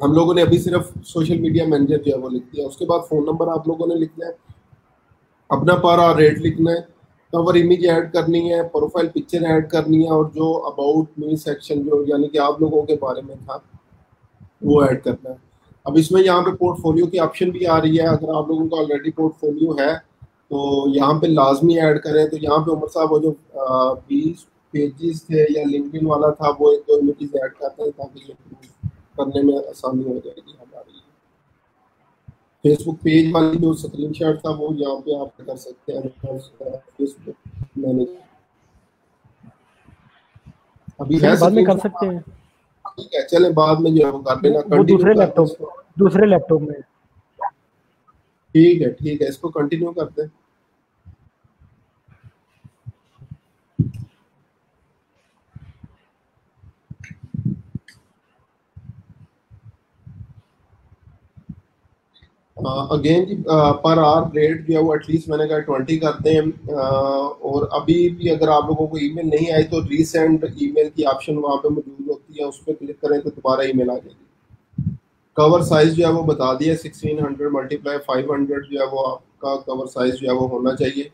हम लोगों ने अभी सिर्फ सोशल मीडिया मैनेजर जो है वो लिख दिया। उसके बाद फ़ोन नंबर आप लोगों ने लिखना है, अपना पर और रेट लिखना है, कवर इमेज ऐड करनी है, प्रोफाइल पिक्चर ऐड करनी है, और जो अबाउट मी सेक्शन जो यानी कि आप लोगों के बारे में था वो ऐड करना है। अब इसमें यहाँ पे पोर्टफोलियो की ऑप्शन भी आ रही है। अगर आप लोगों का ऑलरेडी पोर्टफोलियो है तो यहाँ पे लाजमी ऐड करें। तो यहाँ पे उमर साहब वो जो 20 पेजेस थे या लिंक्डइन वाला था, वो एक दो इमेजेस ऐड करते हैं ताकि ये करने में आसानी हो जाएगी हमारी। फेसबुक पेज वाली जो स्क्रीनशॉट था वो यहाँ पे आप कर सकते हैं फेसबुक मैनेजर। अभी है सर बाद में कर स्क्रीनशॉट? सकते हैं। ठीक है, चलें बाद में जो है वो कर लेना, वो कंटिन्यू करते हैं इसको। दूसरे लैपटॉप में। ठीक है, इसको कंटिन्यू करते हैं। अगेन जी, पर आवर रेट जो है वो एटलीस्ट मैंने कहा 20 करते हैं। और अभी भी अगर आप लोगों को ईमेल नहीं आई तो रीसेंड ईमेल की ऑप्शन वहाँ पे मौजूद होती है, उस पर क्लिक करें तो दोबारा ईमेल आ जाएगी। कवर साइज जो है वो बता दिया, 1600 मल्टीप्लाई 500 जो है वो आपका कवर साइज जो है वो होना चाहिए।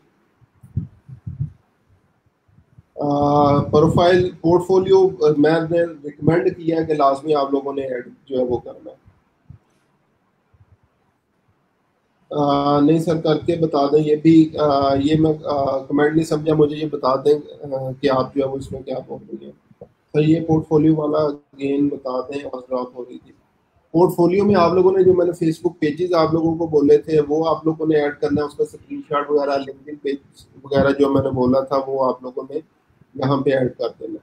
प्रोफाइल पोर्टफोलियो मैंने रिकमेंड किया है कि लाजमी आप लोगों ने ऐड जो है वो करना है। नहीं सर, करके बता दें ये भी। ये मैं कमेंट नहीं समझा, मुझे ये बता दें कि आप जो है वो इसमें क्या बोल रही हैं। सर ये पोर्टफोलियो वाला गेन बता दें, और ड्रॉप हो रही थी। पोर्टफोलियो में आप लोगों ने जो मैंने फेसबुक पेजेस आप लोगों को बोले थे वो आप लोगों ने ऐड करना है, उसका स्क्रीनशॉट वगैरह, लिंक्डइन पेज वगैरह जो मैंने बोला था वो आप लोगों ने यहाँ पे ऐड कर देना।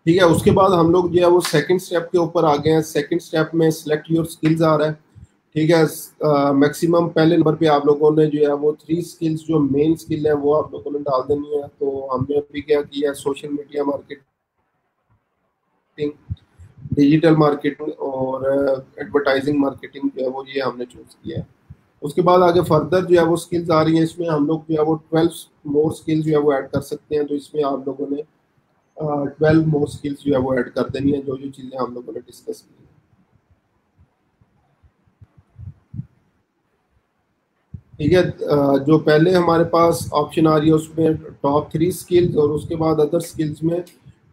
ठीक है, उसके बाद हम लोग जो है वो सेकंड स्टेप के ऊपर आ गए हैं। सेकंड स्टेप में सिलेक्ट योर स्किल्स आ रहा है। ठीक है, मैक्सिमम पहले नंबर पे आप लोगों ने जो है वो 3 स्किल्स जो मेन स्किल है वो आप लोगों ने डाल देनी है। तो हमने अभी क्या किया, social media marketing, digital marketing और एडवर्टाइजिंग मार्केटिंग जो है वो ये हमने चूज किया है। उसके बाद आगे फर्दर जो है वो स्किल्स आ रही हैं, इसमें हम लोग जो है वो 12 मोर स्किल्स जो है वो ऐड कर सकते हैं। तो इसमें आप लोगों ने 12 मोर स्किल्स जो है वो ऐड कर देनी है, जो जो चीज़ें हम लोगों ने डिस्कस की हैं। ठीक है, जो पहले हमारे पास ऑप्शन आ रही है उसमें टॉप 3 स्किल्स, और उसके बाद अदर स्किल्स में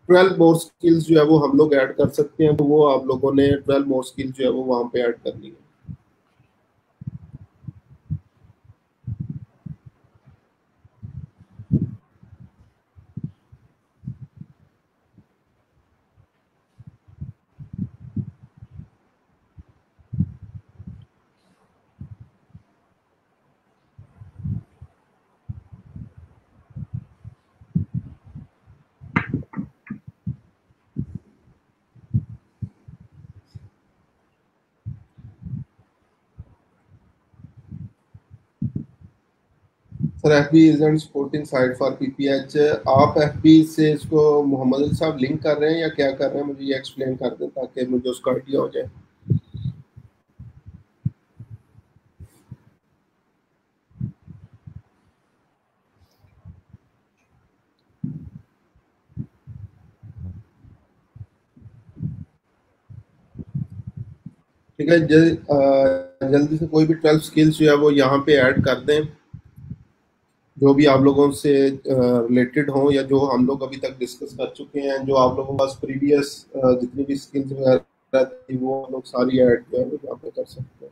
12 मोर स्किल्स जो है वो हम लोग ऐड कर सकते हैं। तो वो आप लोगों ने 12 मोर स्किल्स जो है वो वहाँ पे ऐड करनी है। Sir F B isn't supporting site for PPH, आप एफ बी से इसको मोहम्मद साहब लिंक कर रहे हैं या क्या कर रहे हैं, मुझे ये एक्सप्लेन कर दें ताकि मुझे उसका आइडिया हो जाए। ठीक है, जल्दी से कोई भी 12 स्किल्स जो है वो यहाँ पे ऐड कर दें, जो भी आप लोगों से रिलेटेड हों या जो हम लोग अभी तक डिस्कस कर चुके हैं। जो आप लोगों के पास प्रीवियस जितनी भी स्किल्स वगैरह थी वो हम लोग सारी ऐड जो है वो यहाँ पे कर सकते हैं।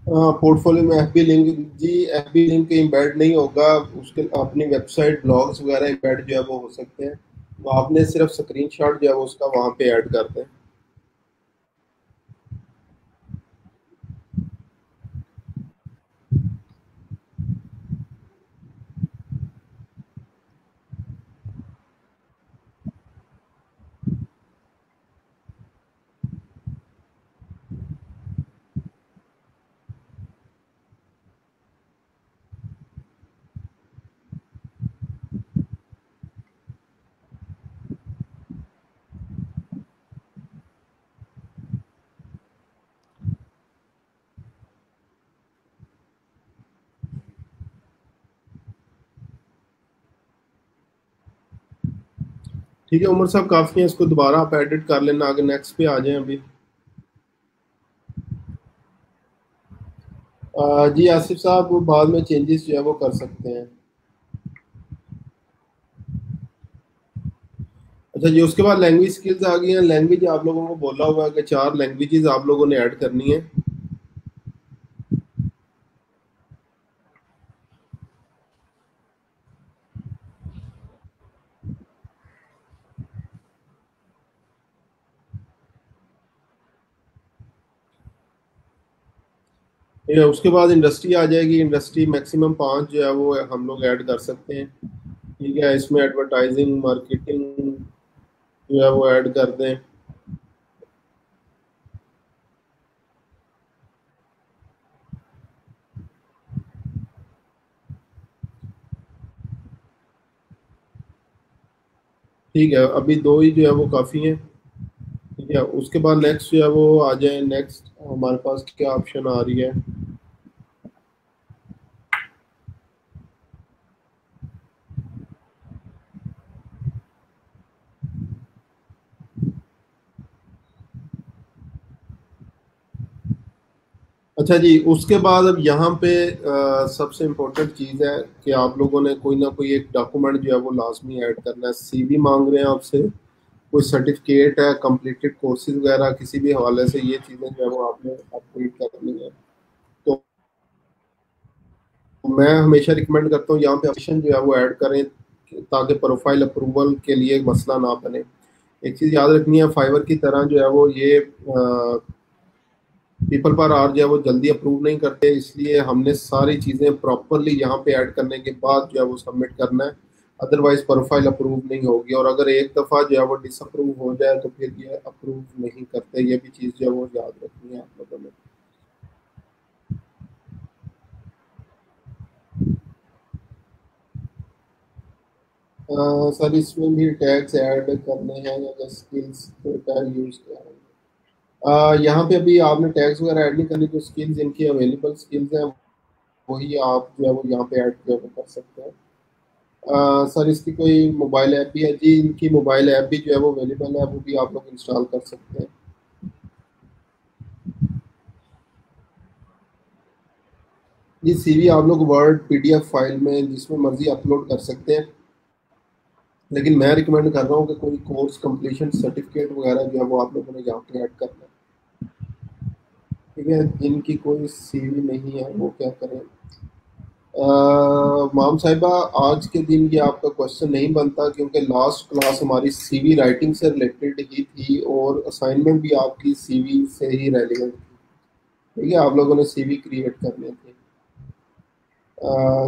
पोर्टफोलियो में एफ बी लिंक, जी एफ बी लिंक इम्बेड नहीं होगा, उसके अपनी वेबसाइट ब्लॉग्स वगैरह इम्बेड जो है वो हो सकते हैं। तो आपने सिर्फ स्क्रीनशॉट जो है वो उसका वहाँ पे ऐड कर दें। ठीक है उमर साहब, काफ़ी है, इसको दोबारा आप एडिट कर लेना, आगे नेक्स्ट पे आ जाएं अभी। जी आसिफ साहब, वो बाद में चेंजेस जो है वो कर सकते हैं। अच्छा जी, उसके बाद लैंग्वेज स्किल्स आ गई हैं। लैंग्वेज आप लोगों को बोला हुआ है कि 4 लैंग्वेजेस आप लोगों ने ऐड करनी है। ठीक है, उसके बाद इंडस्ट्री आ जाएगी। इंडस्ट्री मैक्सिमम 5 जो है वो हम लोग ऐड कर सकते हैं। ठीक है, इसमें एडवर्टाइजिंग मार्केटिंग जो है वो ऐड कर दें। ठीक है, अभी दो ही जो है वो काफ़ी हैं। ठीक है, उसके बाद नेक्स्ट जो है वो आ जाए। नेक्स्ट हमारे पास क्या ऑप्शन आ रही है? अच्छा जी, उसके बाद अब यहाँ पे सबसे इम्पोर्टेंट चीज़ है कि आप लोगों ने कोई ना कोई एक डॉक्यूमेंट जो है वो लाजमी ऐड करना है। सीवी मांग रहे हैं आपसे, कोई सर्टिफिकेट है, कंप्लीटेड कोर्सेज वगैरह, किसी भी हवाले से ये चीज़ें जो है वो आपने अपडेट करनी है। तो मैं हमेशा रिकमेंड करता हूँ यहाँ पे ऑप्शन जो है वो ऐड करें, ताकि प्रोफाइल अप्रूवल के लिए मसला ना बने। एक चीज़ याद रखनी है, फाइवर की तरह जो है वो ये पीपल पर आर जो है वो जल्दी अप्रूव नहीं करते, इसलिए हमने सारी चीज़ें प्रॉपरली यहाँ पे ऐड करने के बाद जो है वो सबमिट करना है। अदरवाइज प्रोफाइल अप्रूव नहीं होगी, और अगर एक दफ़ा जो है वो डिसअप्रूव हो जाए तो फिर ये अप्रूव नहीं करते। ये भी चीज़ जो है वो याद रखनी है आप लोगों ने। सर इसमें भी टैग्स ऐड करने हैं या स्किल्स टैग यूज़ करें? यहाँ पे अभी आपने टैग्स वगैरह ऐड नहीं करनी, जो स्किल्स इनकी अवेलेबल स्किल्स हैं वही आप जो है वो यहाँ पे ऐड जो है वो कर सकते हैं। सर इसकी कोई मोबाइल ऐप भी है? जी, इनकी मोबाइल ऐप भी जो है वो अवेलेबल है, वो भी आप लोग इंस्टॉल कर सकते हैं। जी, सीवी आप लोग वर्ड पीडीएफ फाइल में जिसमें मर्जी अपलोड कर सकते हैं, लेकिन मैं रिकमेंड कर रहा हूँ कि कोई कोर्स कंप्लीशन सर्टिफिकेट वगैरह जो है वो आप लोगों ने यहाँ पे ऐड करना है। ठीक है, जिनकी कोई सीवी नहीं है वो क्या करें? माम साहिबा, आज के दिन ये आपका क्वेश्चन नहीं बनता, क्योंकि लास्ट क्लास हमारी सीवी राइटिंग से रिलेटेड ही थी और असाइनमेंट भी आपकी सीवी से ही रेलिवेंट थी। ठीक है, आप लोगों ने सीवी क्रिएट करने थे।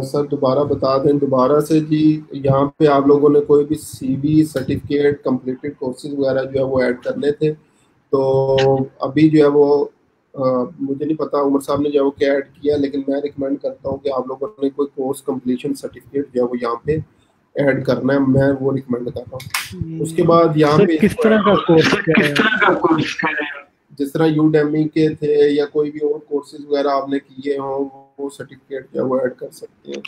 सर दोबारा बता दें दोबारा से जी। यहाँ पे आप लोगों ने कोई भी सीवी, सर्टिफिकेट, कंप्लीटेड कोर्सेज वगैरह जो है वो ऐड करने थे। तो अभी जो है वो मुझे नहीं पता उमर साहब ने जो है वो क्या ऐड किया, लेकिन मैं रिकमेंड करता हूँ कि आप लोगों ने कोई कोर्स कंप्लीशन सर्टिफिकेट जो है वो यहाँ पे ऐड करना है। मैं वो रिकमेंड कर रहा हूँ। उसके बाद यहाँ सर पे किस तरह का कोर्स जिस तरह यूडेमी के थे या कोई भी और कोर्सेज वगैरह आपने किए हों, वो सर्टिफिकेट जो है वो ऐड कर सकते हैं।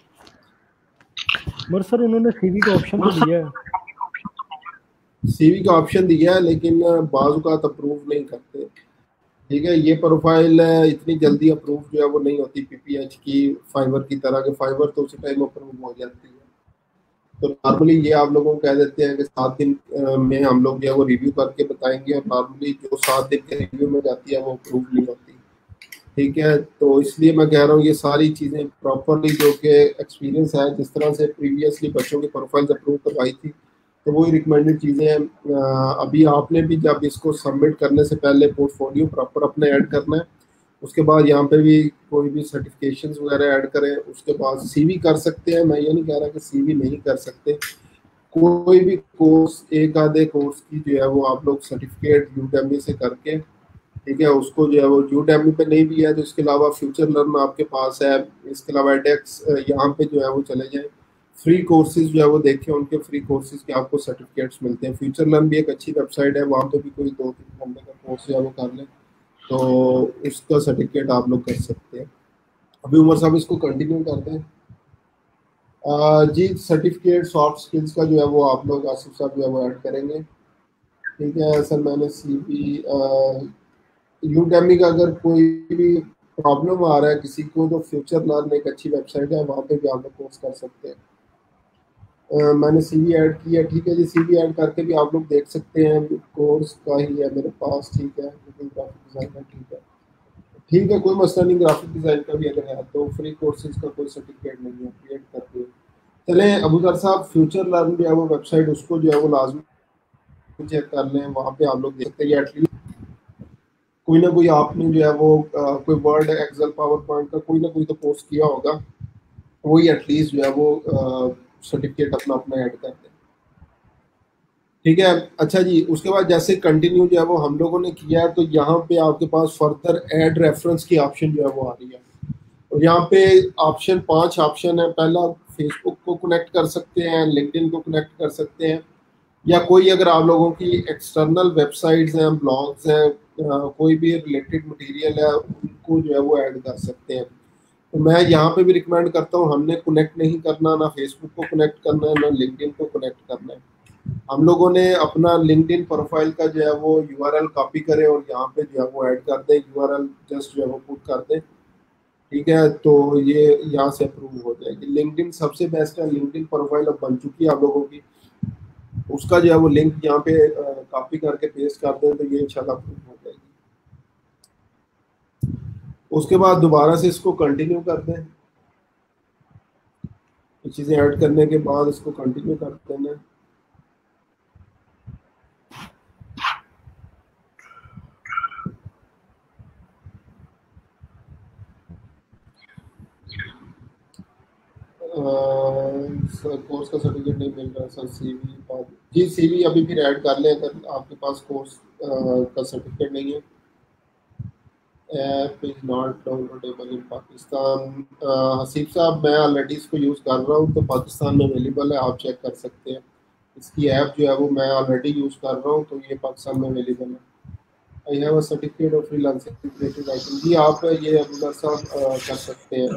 मगर सर उन्होंने सीवी का ऑप्शन तो दिया है। सीवी का ऑप्शन दिया है, लेकिन बाज़ औक़ात अप्रूव नहीं करते। ठीक है, ये प्रोफाइल इतनी जल्दी अप्रूव जो है वो नहीं होती पीपीएच की, फाइवर की तरह के। फाइवर तो उसी टाइम अप्रूव हो जाती है। तो नॉर्मली ये आप लोगों को कह देते हैं कि 7 दिन में हम लोग जो है वो रिव्यू करके बताएंगे, और नॉर्मली जो 7 दिन के रिव्यू में जाती है वो अप्रूव नहीं होती। ठीक है, तो इसलिए मैं कह रहा हूँ ये सारी चीज़ें प्रॉपरली, जो कि एक्सपीरियंस है, जिस तरह से प्रीवियसली बच्चों की प्रोफाइल्स अप्रूव करवाई थी, तो वही रिकमेंडेड चीज़ें हैं। अभी आपने भी जब इसको सबमिट करने से पहले पोर्टफोलियो प्रॉपर अपने ऐड करना है। उसके बाद यहाँ पे भी कोई भी सर्टिफिकेशंस वगैरह ऐड करें। उसके बाद सीवी कर सकते हैं, मैं ये नहीं कह रहा कि सीवी नहीं कर सकते। कोई भी कोर्स, एक आधे कोर्स की जो है वो आप लोग सर्टिफिकेट यूडेमी से करके, ठीक है, उसको जो है वो यूडेमी पे नहीं भी है तो इसके अलावा फ्यूचर लर्न आपके पास है, इसके अलावा एडेक्स, यहाँ पे जो है वो चले जाएं। फ्री कोर्सेज जो है वो देखें, उनके फ्री कोर्सेज के आपको सर्टिफिकेट्स मिलते हैं। फ्यूचर लर्न भी एक अच्छी वेबसाइट है, वहाँ पे भी कोई 2-3 घंटे का कोर्स जो है वो कर लें तो उसका सर्टिफिकेट आप लोग कर सकते हैं। अभी उमर साहब इसको कंटिन्यू करते हैं। जी, सर्टिफिकेट सॉफ्ट स्किल्स का जो है वो आप लोग आसिफ साहब जो है वो ऐड करेंगे। ठीक है सर, मैंने सीवी यूडेमी का अगर कोई भी प्रॉब्लम आ रहा है किसी को, तो फ्यूचर लर्न एक अच्छी वेबसाइट है, वहाँ पे भी आप लोग कोर्स कर सकते हैं। मैंने सीवी ऐड किया। ठीक है जी, सीवी ऐड करके भी आप लोग देख सकते हैं, कोर्स का ही है मेरे पास। ठीक है, ग्राफिक डिज़ाइन का। ठीक है, ठीक है, कोई मसला नहीं। ग्राफिक डिज़ाइन का भी अगर है तो फ्री कोर्सेज का कोई सर्टिफिकेट नहीं है, क्रिएट करते हैं। चलें अबूजर साहब, फ्यूचर लर्न जो है वो वेबसाइट, उसको जो है वो लाजमी चेक कर लें। वहाँ पे आप लोग देखते हैं एटलीस्ट कोई ना कोई आपने जो है वो कोई वर्ड, एक्सेल, पावर पॉइंट का कोई ना कोई तो कोर्स किया होगा, वही एटलीस्ट जो है वो सर्टिफिकेट अपना अपना ऐड करते हैं। ठीक है, अच्छा जी, उसके बाद जैसे कंटिन्यू जो है वो हम लोगों ने किया है, तो यहाँ पे आपके पास फर्दर ऐड रेफरेंस की ऑप्शन जो है वो आ रही है। और यहाँ पे ऑप्शन 5 ऑप्शन है। पहला, फेसबुक को कनेक्ट कर सकते हैं, लिंक्डइन को कनेक्ट कर सकते हैं, या कोई अगर आप लोगों की एक्सटर्नल वेबसाइट्स हैं, ब्लॉग्स हैं, कोई भी रिलेटेड मटेरियल है, उनको जो है वो ऐड कर सकते हैं। तो मैं यहाँ पे भी रिकमेंड करता हूँ, हमने कनेक्ट नहीं करना, ना फेसबुक को कनेक्ट करना है, ना लिंक्डइन को कनेक्ट करना है। हम लोगों ने अपना लिंक्डइन प्रोफाइल का जो है वो यूआरएल कॉपी करें और यहाँ पे जो है वो ऐड कर दें, यूआरएल जस्ट जो है वो पुट कर दें, ठीक है। तो ये यहाँ से अप्रूव हो जाएगी। लिंक्डइन सबसे बेस्ट है, लिंक्डइन प्रोफाइल अब बन चुकी है आप लोगों की, उसका जो है वो लिंक यहाँ पे कॉपी करके पेस्ट कर दें तो ये इंशाल्लाह अप्रूव हो जाएगी। उसके बाद दोबारा से इसको कंटिन्यू कर दें, चीज़ें ऐड करने के बाद इसको कंटिन्यू कर देना। सर कोर्स का सर्टिफिकेट नहीं मिल रहा सर, सीवी जी, सीवी अभी फिर ऐड कर लें अगर आपके पास कोर्स का सर्टिफिकेट नहीं है। ऐप इज नॉट डाउनलोडेबल इन पाकिस्तान। हसीब साहब मैं ऑलरेडी इसको यूज़ कर रहा हूँ, तो पाकिस्तान में अवेलेबल है, आप चेक कर सकते हैं। इसकी ऐप जो है वो मैं ऑलरेडी यूज़ कर रहा हूँ, तो ये पाकिस्तान में अवेलेबल है। I have a certificate of freelancing related item. जी आप ये अब्दुल्ला साहब कर सकते हैं।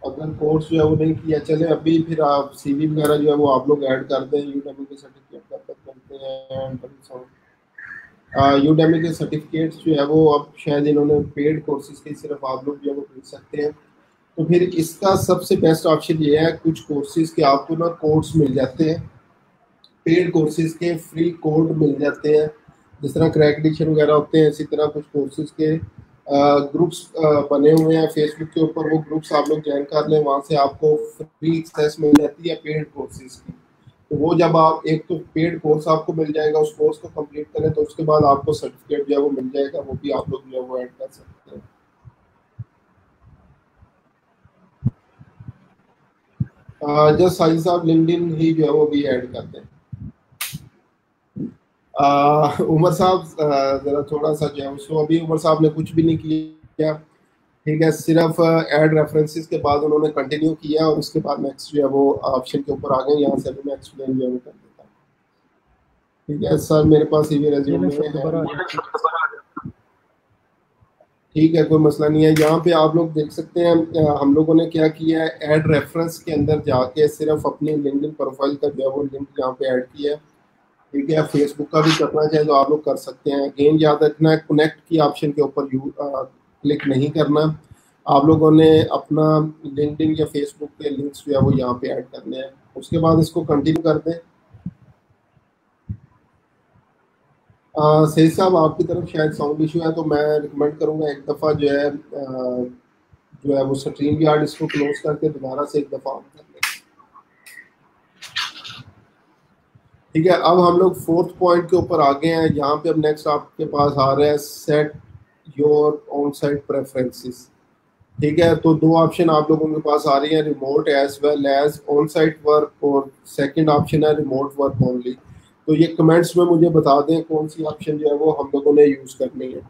अगर कोर्स जो है वो नहीं किया, चले अभी फिर आप सीवी वगैरह जो है वो आप लोग ऐड कर दें। यूडेमी के सर्टिफिकेट कब तक बनते हैं? यूडेमी के सर्टिफिकेट्स जो है वो अब शायद इन्होंने पेड कोर्सेज के सिर्फ आप लोग जो है वो खरीद सकते हैं। तो फिर इसका सबसे बेस्ट ऑप्शन ये है, कुछ कोर्सेज के आपको ना कोड्स मिल जाते हैं, पेड कोर्सेज के फ्री कोड मिल जाते हैं, जिस तरह क्रैक एडिशन वगैरह होते हैं, इसी तरह कुछ कोर्सेज के ग्रुप्स बने हुए हैं फेसबुक के ऊपर, वो ग्रुप्स आप लोग ज्वाइन कर लें, वहाँ से आपको फ्री एक्सेस मिल जाती है पेड कोर्सेज की। तो वो जब आप एक तो पेड कोर्स आपको मिल जाएगा, उस कोर्स को कंप्लीट करें तो उसके बाद आपको सर्टिफिकेट जो है वो मिल जाएगा, वो भी आप लोग जो है वो ऐड कर सकते हैं। जस्ट साइज साहब लिंक्डइन ही जो है वो भी ऐड कर दें। उमर साहब ज़रा थोड़ा सा जो है उसको, अभी उमर साहब ने कुछ भी नहीं किया, ठीक है, सिर्फ ऐड रेफरेंसेस के बाद उन्होंने कंटिन्यू किया और उसके बाद नेक्स्ट जो है वो ऑप्शन के ऊपर आ गए। यहाँ से भी मैं एक्सप्लेन जो है वो कर देता हूँ। ठीक है सर, मेरे पास ये रेज्यूमे है, ठीक है, कोई मसला नहीं है। यहाँ पे आप लोग देख सकते हैं हम लोगों ने क्या किया है, ऐड रेफरेंस के अंदर जाके सिर्फ अपनी लिंक्डइन प्रोफाइल का जो है वो लिंक यहाँ पे ऐड किया है, ठीक है। फेसबुक का भी करना चाहे तो आप लोग कर सकते हैं। अगेन याद रखना है, कनेक्ट की ऑप्शन के ऊपर क्लिक नहीं करना, आप लोगों ने अपना लिंक्डइन या फेसबुक के लिंक्स जो है वो यहाँ पे ऐड करने हैं। उसके बाद इसको कंटिन्यू कर दें। सही साहब आपकी तरफ शायद साउंड इशू है, तो मैं रिकमेंड करूँगा एक दफ़ा जो है जो है वो स्ट्रीम यार्ड इसको क्लोज करके दोबारा से एक दफ़ा ऑन कर लें। ठीक है, अब हम लोग फोर्थ पॉइंट के ऊपर आ गए हैं। यहाँ पे अब नेक्स्ट आपके पास आ रहा है set your on site preferences, ठीक है। तो दो ऑप्शन आप लोगों के पास आ रही है, remote as well as on site work, और सेकंड ऑप्शन है रिमोट वर्क ओनली। तो ये कमेंट्स में मुझे बता दें कौन सी ऑप्शन जो है वो हम लोगों ने यूज़ करनी है।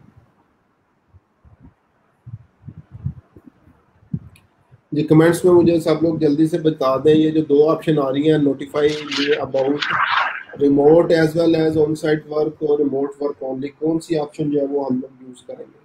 जी कमेंट्स में मुझे सब लोग जल्दी से बता दें, ये जो दो ऑप्शन आ रही हैं, notify about remote as well as on site work और रिमोट वर्क ओनली, कौन सी ऑप्शन जो है वो हम लोग यूज़ करेंगे?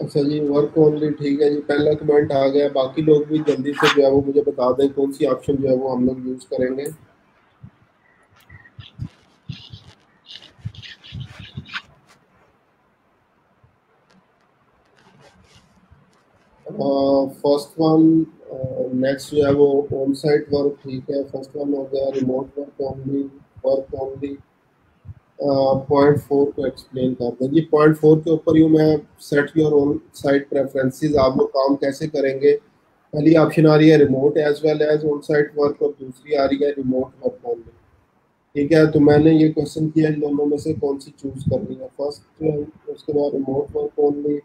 अच्छा जी, वर्क ओनली, ठीक है जी, पहला कमेंट आ गया। बाकी लोग भी जल्दी से जो है वो मुझे बता दें कौन सी ऑप्शन जो है वो हम लोग यूज़ करेंगे। फर्स्ट वन, नेक्स्ट जो है वो ऑन साइट वर्क, ठीक है, फर्स्ट वन हो गया remote work only, work only. Point four को एक्सप्लेन कर दें जी। पॉइंट फोर के ऊपर यूँ मैं set your on site preferences, आप लोग काम कैसे करेंगे? पहली ऑप्शन आ रही है remote as well as on site work और दूसरी आ रही है रिमोट वर्क ओनली, ठीक है। तो मैंने ये क्वेश्चन किया इन दोनों में से कौन सी चूज करनी है, फर्स्ट, उसके बाद रिमोट वर्क ओनली,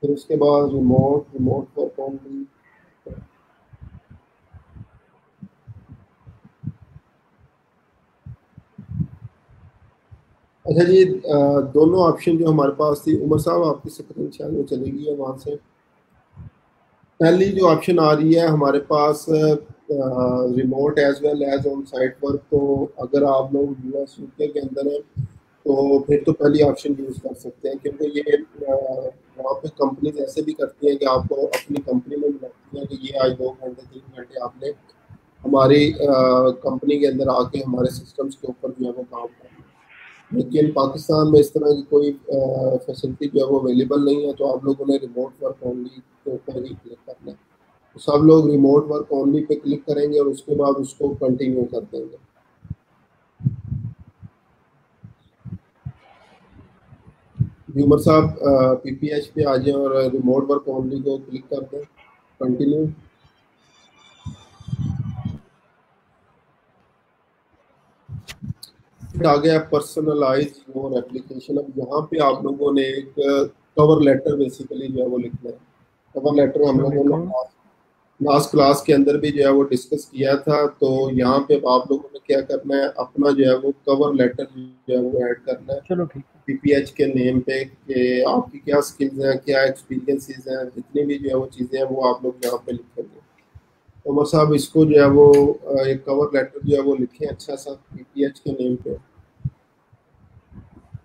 फिर उसके बाद रिमोट वर्क ओनली। अच्छा जी, दोनों ऑप्शन जो हमारे पास थी, उमर साहब आपकी स्क्रीन शायद वो चलेगी है वहाँ से। पहली जो ऑप्शन आ रही है हमारे पास, remote as well as on site work. तो अगर आप लोग यूएस यूके के अंदर हैं तो फिर तो पहली ऑप्शन यूज़ कर सकते हैं, क्योंकि ये वहाँ पे कंपनीज ऐसे भी करती हैं कि आपको अपनी कंपनी में बुलाती हैं कि ये आज 2 घंटे 3 घंटे आपने हमारी कंपनी के अंदर आके हमारे सिस्टम्स के ऊपर जो है वो काम करना। लेकिन पाकिस्तान में इस तरह की कोई फैसिलिटी जो है वो अवेलेबल नहीं है, तो आप लोगों ने रिमोट वर्क ओनली के ऊपर ही क्लिक करना है। तो सब लोग remote work only pay click करेंगे और उसके बाद उसको कंटिन्यू कर देंगे। जी उमर साहब, पीपीएच पे आ जाए और रिमोट वर्क ओनली को क्लिक कर दें, कंटिन्यू। फिर आ गया पर्सनलाइज योर एप्लीकेशन। अब यहाँ पे आप लोगों ने एक कवर लेटर बेसिकली जो है वो लिखना है। कवर लेटर हम लोगों ने लास्ट क्लास के अंदर भी जो है वो डिस्कस किया था। तो यहाँ पे आप लोगों ने क्या करना है, अपना जो है वो कवर लेटर जो है वो ऐड करना है। चलो ठीक है। पीपीएच के नेम पे कि आपकी क्या स्किल्स हैं, क्या एक्सपीरियंसेस हैं, जितनी भी जो है वो चीज़ें हैं वो आप लोग यहाँ पे लिखेंगे। उमर साहब इसको जो है वो एक कवर लेटर जो है वो लिखें अच्छा सा पीपीएच के नेम पे,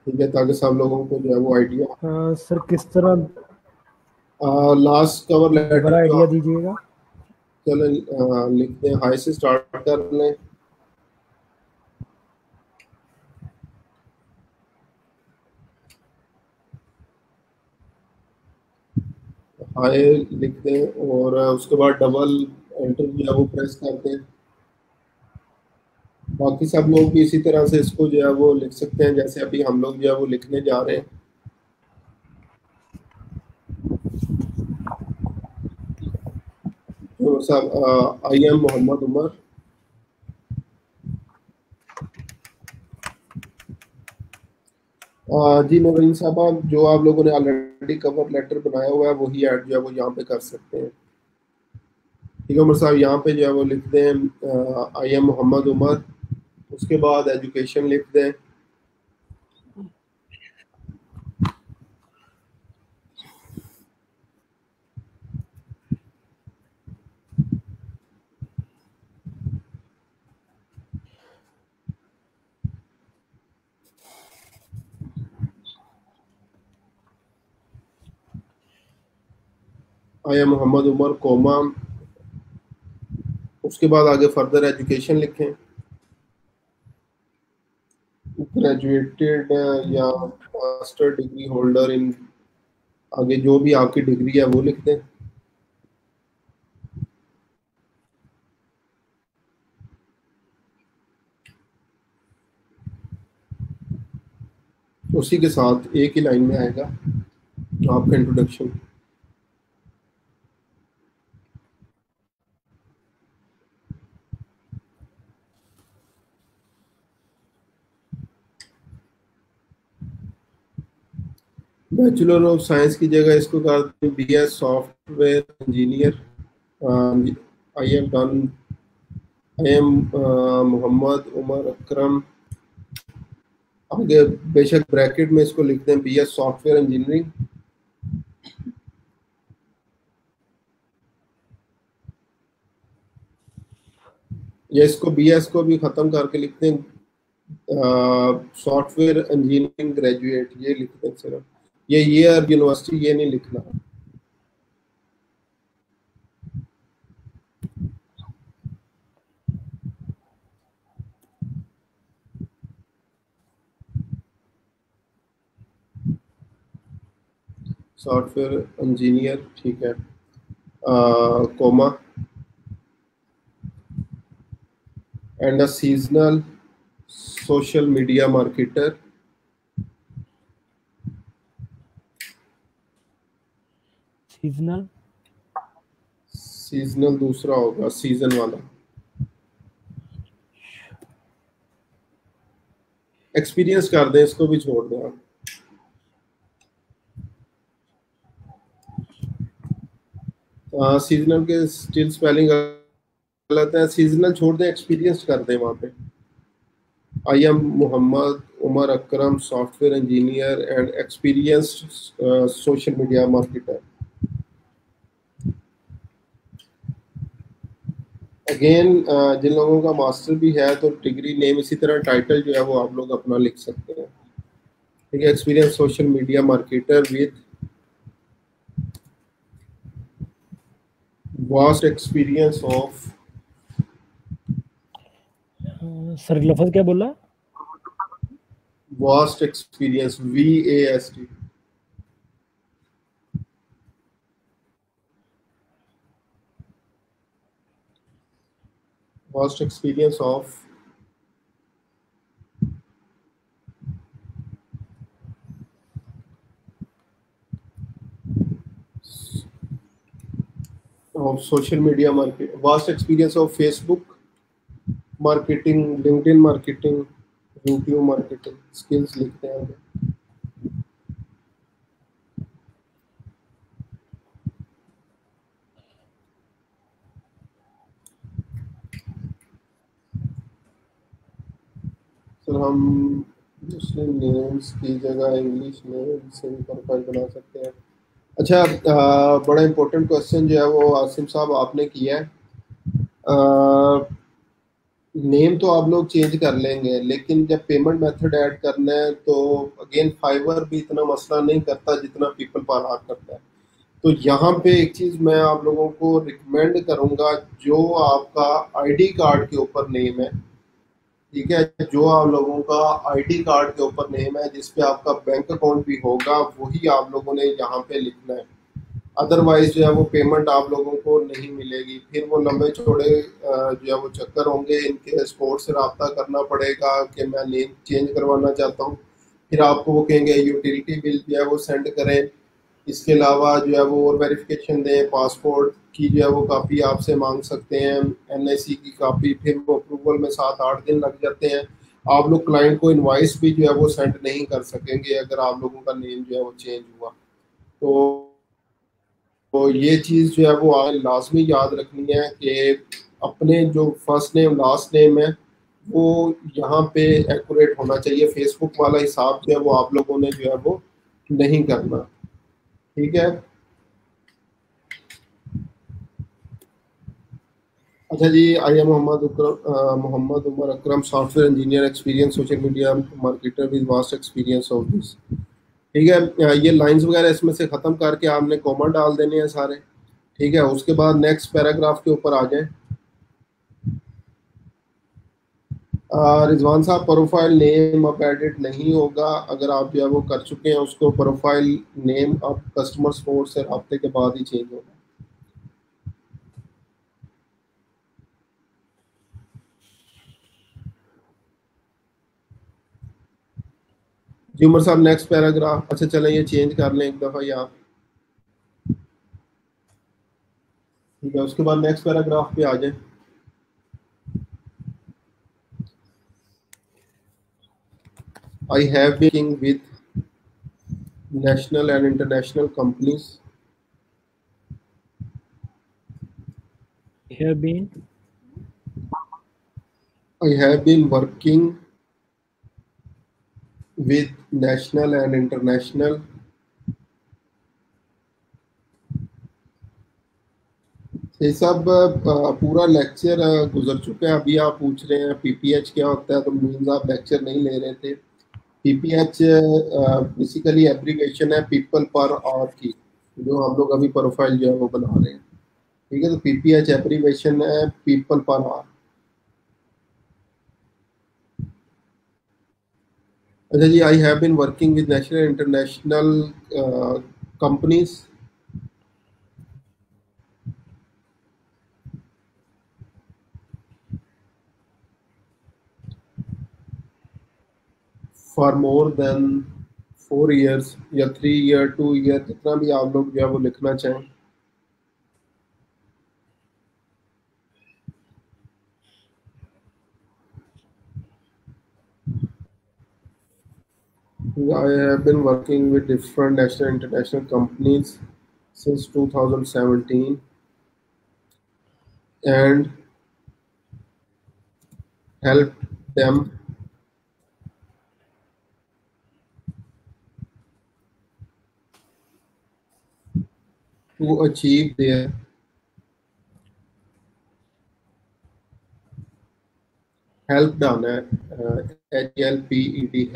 ठीक है, ताकि सब लोगों को जो है वो आइडिया। सर किस तरह लास्ट कवर लेटर बड़ा जो आइडिया आप दीजिएगा। चलें लिखते हैं, हाई से स्टार्ट कर लें। हाय लिख दें और उसके बाद डबल एंटर जो है वो प्रेस कर दें। बाकी सब लोग भी इसी तरह से इसको जो है वो लिख सकते हैं जैसे अभी हम लोग जो है वो लिखने जा रहे हैं। तो साहब, आई एम मोहम्मद उमर। जी नवीन साहब, जो आप लोगों ने ऑलरेडी कवर लेटर बनाया हुआ है वही ऐड जो है वो यहाँ पे कर सकते हैं। ठीक है उमर साहब, यहाँ पे जो है वो लिख दें आई एम मोहम्मद उमर, उसके बाद एजुकेशन लिख दें। I am Mohammad Umar comma, उसके बाद आगे फर्दर एजुकेशन लिखें, ग्रेजुएटेड या मास्टर डिग्री होल्डर इन, आगे जो भी आपकी डिग्री है वो लिख दें। उसी के साथ एक ही लाइन में आएगा आपका इंट्रोडक्शन। बैचलर ऑफ साइंस की जगह इसको कर दें BS software engineer. I am done, I am Mohammad Umar Akram, आगे बेशक ब्रैकेट में इसको लिख दें बीएस सॉफ्टवेयर इंजीनियरिंग। या इसको बीएस को भी ख़त्म करके लिखते हैं सॉफ्टवेयर इंजीनियरिंग ग्रेजुएट, ये लिखते हैं सिर्फ, ये ईयर यूनिवर्सिटी ये नहीं लिखना। सॉफ्टवेयर इंजीनियर, ठीक है, comma, and a seasonal social media marketer. Seasonal, seasonal दूसरा होगा, सीजन वाला। एक्सपीरियंस कर दें, इसको भी छोड़ दें आप। सीजनल के स्टिल स्पेलिंग गलत है, सीजनल छोड़ दें, एक्सपीरियंस कर दें वहाँ पे। I am Mohammad Umar Akram, software engineer and experienced social media marketer. Again जिन लोगों का मास्टर भी है तो डिग्री नेम इसी तरह टाइटल जो है वो आप लोग अपना लिख सकते हैं, ठीक है। Experience social media marketer with vast experience of, sir लफज क्या बोला? Vast experience, VAST, vast experience of social media market, vast experience of Facebook marketing, LinkedIn marketing, YouTube marketing skills लिखते हैं। सर हम मुस्लिम नेम्स की जगह इंग्लिश नेम से भी प्रोफाइल बना सकते हैं। अच्छा, बड़ा इंपॉर्टेंट क्वेश्चन जो है वो आसिम साहब आपने किया है। नेम तो आप लोग चेंज कर लेंगे, लेकिन जब पेमेंट मेथड ऐड करना है तो अगेन फाइवर भी इतना मसला नहीं करता जितना पीपल पार करता है। तो यहाँ पे एक चीज मैं आप लोगों को रिकमेंड करूंगा, जो आपका आईडी कार्ड के ऊपर नेम है, ठीक है, जो आप लोगों का आईडी कार्ड के ऊपर नेम है जिसपे आपका बैंक अकाउंट भी होगा, वही आप लोगों ने यहाँ पे लिखना है। अदरवाइज जो है वो पेमेंट आप लोगों को नहीं मिलेगी। फिर वो लंबे चौड़े जो है वो चक्कर होंगे, इनके स्पोर्ट से रब्ता करना पड़ेगा कि मैं नेम चेंज करवाना चाहता हूँ। फिर आपको वो कहेंगे यूटिलिटी बिल जो है वो सेंड करें, इसके अलावा जो है वो और वेरिफिकेशन दें, पासपोर्ट की जो है वो कापी आपसे मांग सकते हैं, NIC की कापी, फिर वो अप्रूवल में 7-8 दिन लग जाते हैं। आप लोग क्लाइंट को इनवॉइस भी जो है वो सेंड नहीं कर सकेंगे अगर आप लोगों का नेम जो है वो चेंज हुआ। तो ये चीज़ जो है वो आज लाजमी याद रखनी है कि अपने जो फर्स्ट नेम लास्ट नेम है वो यहाँ पे एक्यूरेट होना चाहिए। फेसबुक वाला हिसाब जो है वो आप लोगों ने जो है वो नहीं करना, ठीक है। अच्छा जी, I am Mohammad Umar Akram, software engineer, experience social media marketer with vast experience of this, ठीक है। ये लाइंस वगैरह इसमें से ख़त्म करके आपने कॉमा डाल देने हैं सारे, ठीक है। उसके बाद नेक्स्ट पैराग्राफ के ऊपर आ जाए। रिजवान साहब, प्रोफाइल नेम अब एडिट नहीं होगा, अगर आप जो है वो कर चुके हैं उसको, प्रोफाइल नेम अब कस्टमर सपोर्ट से रब्ते के बाद ही चेंज होगा। जी उमर साहब, नेक्स्ट पैराग्राफ, अच्छा चलें ये चेंज कर लें एक दफ़ा ही आप, ठीक है। उसके बाद नेक्स्ट पैराग्राफ पे आ जाए। I have been working with national and international companies. I have been working with national and international. ये सब पूरा लेक्चर गुजर चुका है। अभी आप पूछ रहे हैं PPH क्या होता है, तो मीन्स आप लेक्चर नहीं ले रहे थे। PPH बेसिकली एब्रीवेशन है पीपल पर आवर की, जो हम लोग अभी प्रोफाइल जो है वो बना रहे हैं, ठीक है। तो PPH एब्रीवेशन है पीपल पर आवर। अच्छा जी, I have been working with national international companies for more than 4 years या 3 year 2 year, जितना भी आप लोग जो है वो लिखना चाहें। I have been working with different national and international companies since 2017 and helped them to achieve their helped on HLPED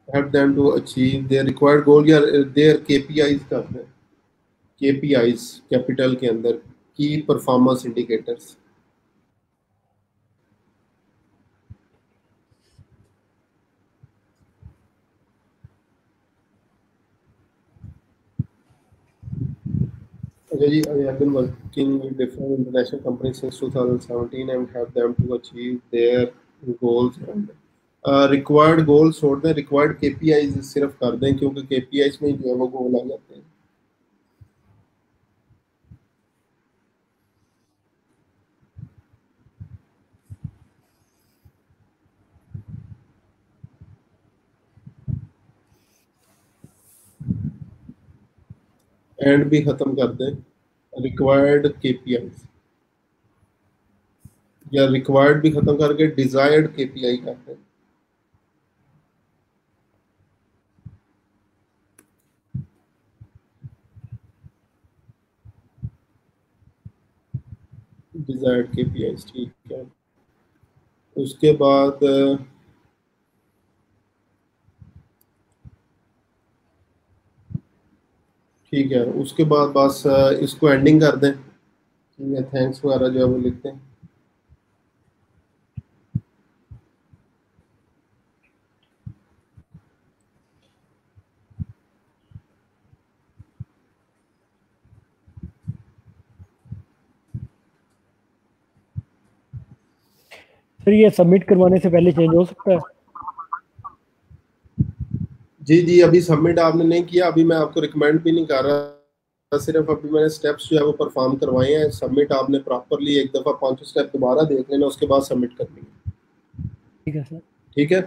help them to achieve their required goal या their KPIs का है KPIs कैपिटल के अंदर की performance indicators. Okay, ji, I have been working with different international companies since 2017 and have them to achieve their goals and required goals छोड़ दें, required KPIs सिर्फ कर दें क्योंकि KPIs में जो है वो गोल आ जाते हैं। एंड भी खत्म कर दें, रिक्वायर्ड KPIs या रिक्वायर्ड भी खत्म करके डिजायर्ड KPI करते हैं। डिजायर्ड KPIs ठीक है। उसके बाद ठीक है, उसके बाद बस इसको एंडिंग कर दें। ठीक है, थैंक्स वगैरह जो है वो लिखते हैं। सर ये सबमिट करवाने से पहले चेंज हो सकता है? जी जी, अभी सबमिट आपने नहीं किया, अभी मैं आपको रिकमेंड भी नहीं कर रहा, सिर्फ अभी मैंने स्टेप्स जो है वो परफॉर्म करवाए हैं। सबमिट आपने प्रॉपरली एक दफ़ा 5 स्टेप दोबारा देख लेना, उसके बाद सबमिट करनी है। ठीक है सर। ठीक है,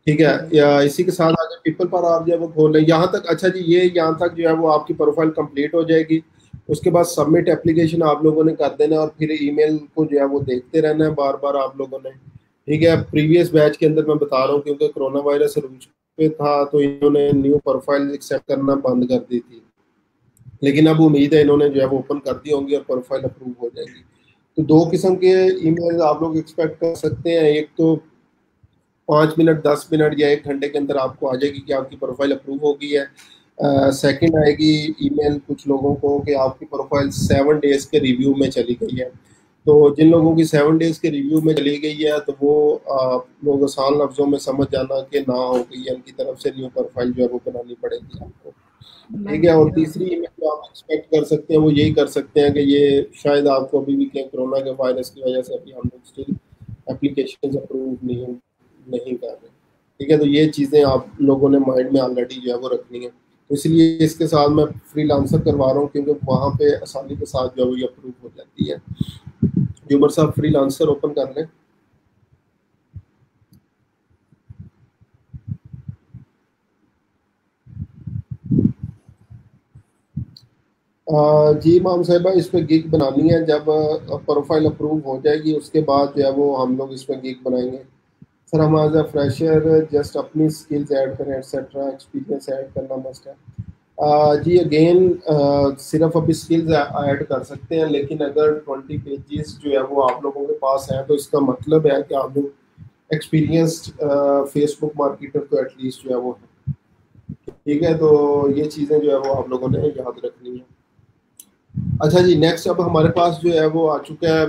ठीक है। या इसी के साथ आगे पीपल पर आप जो है वो खोल लें यहाँ तक। अच्छा जी, ये यहाँ तक जो है वो आपकी प्रोफाइल कंप्लीट हो जाएगी। उसके बाद सबमिट एप्लीकेशन आप लोगों ने कर देना और फिर ईमेल को जो है वो देखते रहना है बार बार आप लोगों ने। ठीक है, प्रीवियस बैच के अंदर मैं बता रहा हूँ क्योंकि कोरोना वायरस रूज पे था तो इन्होंने न्यू प्रोफाइल एक्सेप्ट करना बंद कर दी थी, लेकिन अब उम्मीद है इन्होंने जो है वो ओपन कर दी होंगी और प्रोफाइल अप्रूव हो जाएगी। तो 2 किस्म के ईमेल आप लोग एक्सपेक्ट कर सकते हैं। एक तो 5 मिनट 10 मिनट या 1 घंटे के अंदर आपको आ जाएगी कि आपकी प्रोफाइल अप्रूव हो गई है। सेकंड आएगी ईमेल कुछ लोगों को कि आपकी प्रोफाइल 7 डेज के रिव्यू में चली गई है। तो जिन लोगों की 7 डेज के रिव्यू में चली गई है तो वो लोग आसान लफ्जों में समझ जाना कि ना हो गई है, उनकी तरफ से न्यू प्रोफाइल जो है वो बनानी पड़ेगी आपको। ठीक है, और तीसरी ईमेल जो आप एक्सपेक्ट कर सकते हैं वो यही कर सकते हैं कि ये शायद आपको अभी भी क्या कोरोना के वायरस की वजह से अभी हम लोग स्टिल एप्लीकेशन अप्रूव नहीं कर रहे। ठीक है, तो ये चीज़ें आप लोगों ने माइंड में ऑलरेडी जो है वो रखनी है। तो इसलिए इसके साथ मैं फ्रीलांसर करवा रहा हूँ क्योंकि वहाँ पे आसानी के साथ जो है वो ये अप्रूव हो जाती है। जुमर साहब फ्रीलांसर ओपन कर लें। जी माम साहिबा, इस पर गिग बनानी है। जब प्रोफाइल अप्रूव हो जाएगी उसके बाद जो है वो हम लोग इस पर गिग बनाएंगे। सर हम एज अ फ्रेशर जस्ट अपनी स्किल्स ऐड करें एक्सेट्रा, एक्सपीरियंस ऐड करना मस्ट है। जी अगेन सिर्फ अभी स्किल्स ऐड कर सकते हैं, लेकिन अगर 20 पेजेस जो है वो आप लोगों के पास हैं तो इसका मतलब है कि आप लोग एक्सपीरियंस्ड फेसबुक मार्केटर तो एटलीस्ट जो है वो है। ठीक है, तो ये चीज़ें जो है वो आप लोगों ने याद रखनी है। अच्छा जी, नेक्स्ट अब हमारे पास जो है वो आ चुका है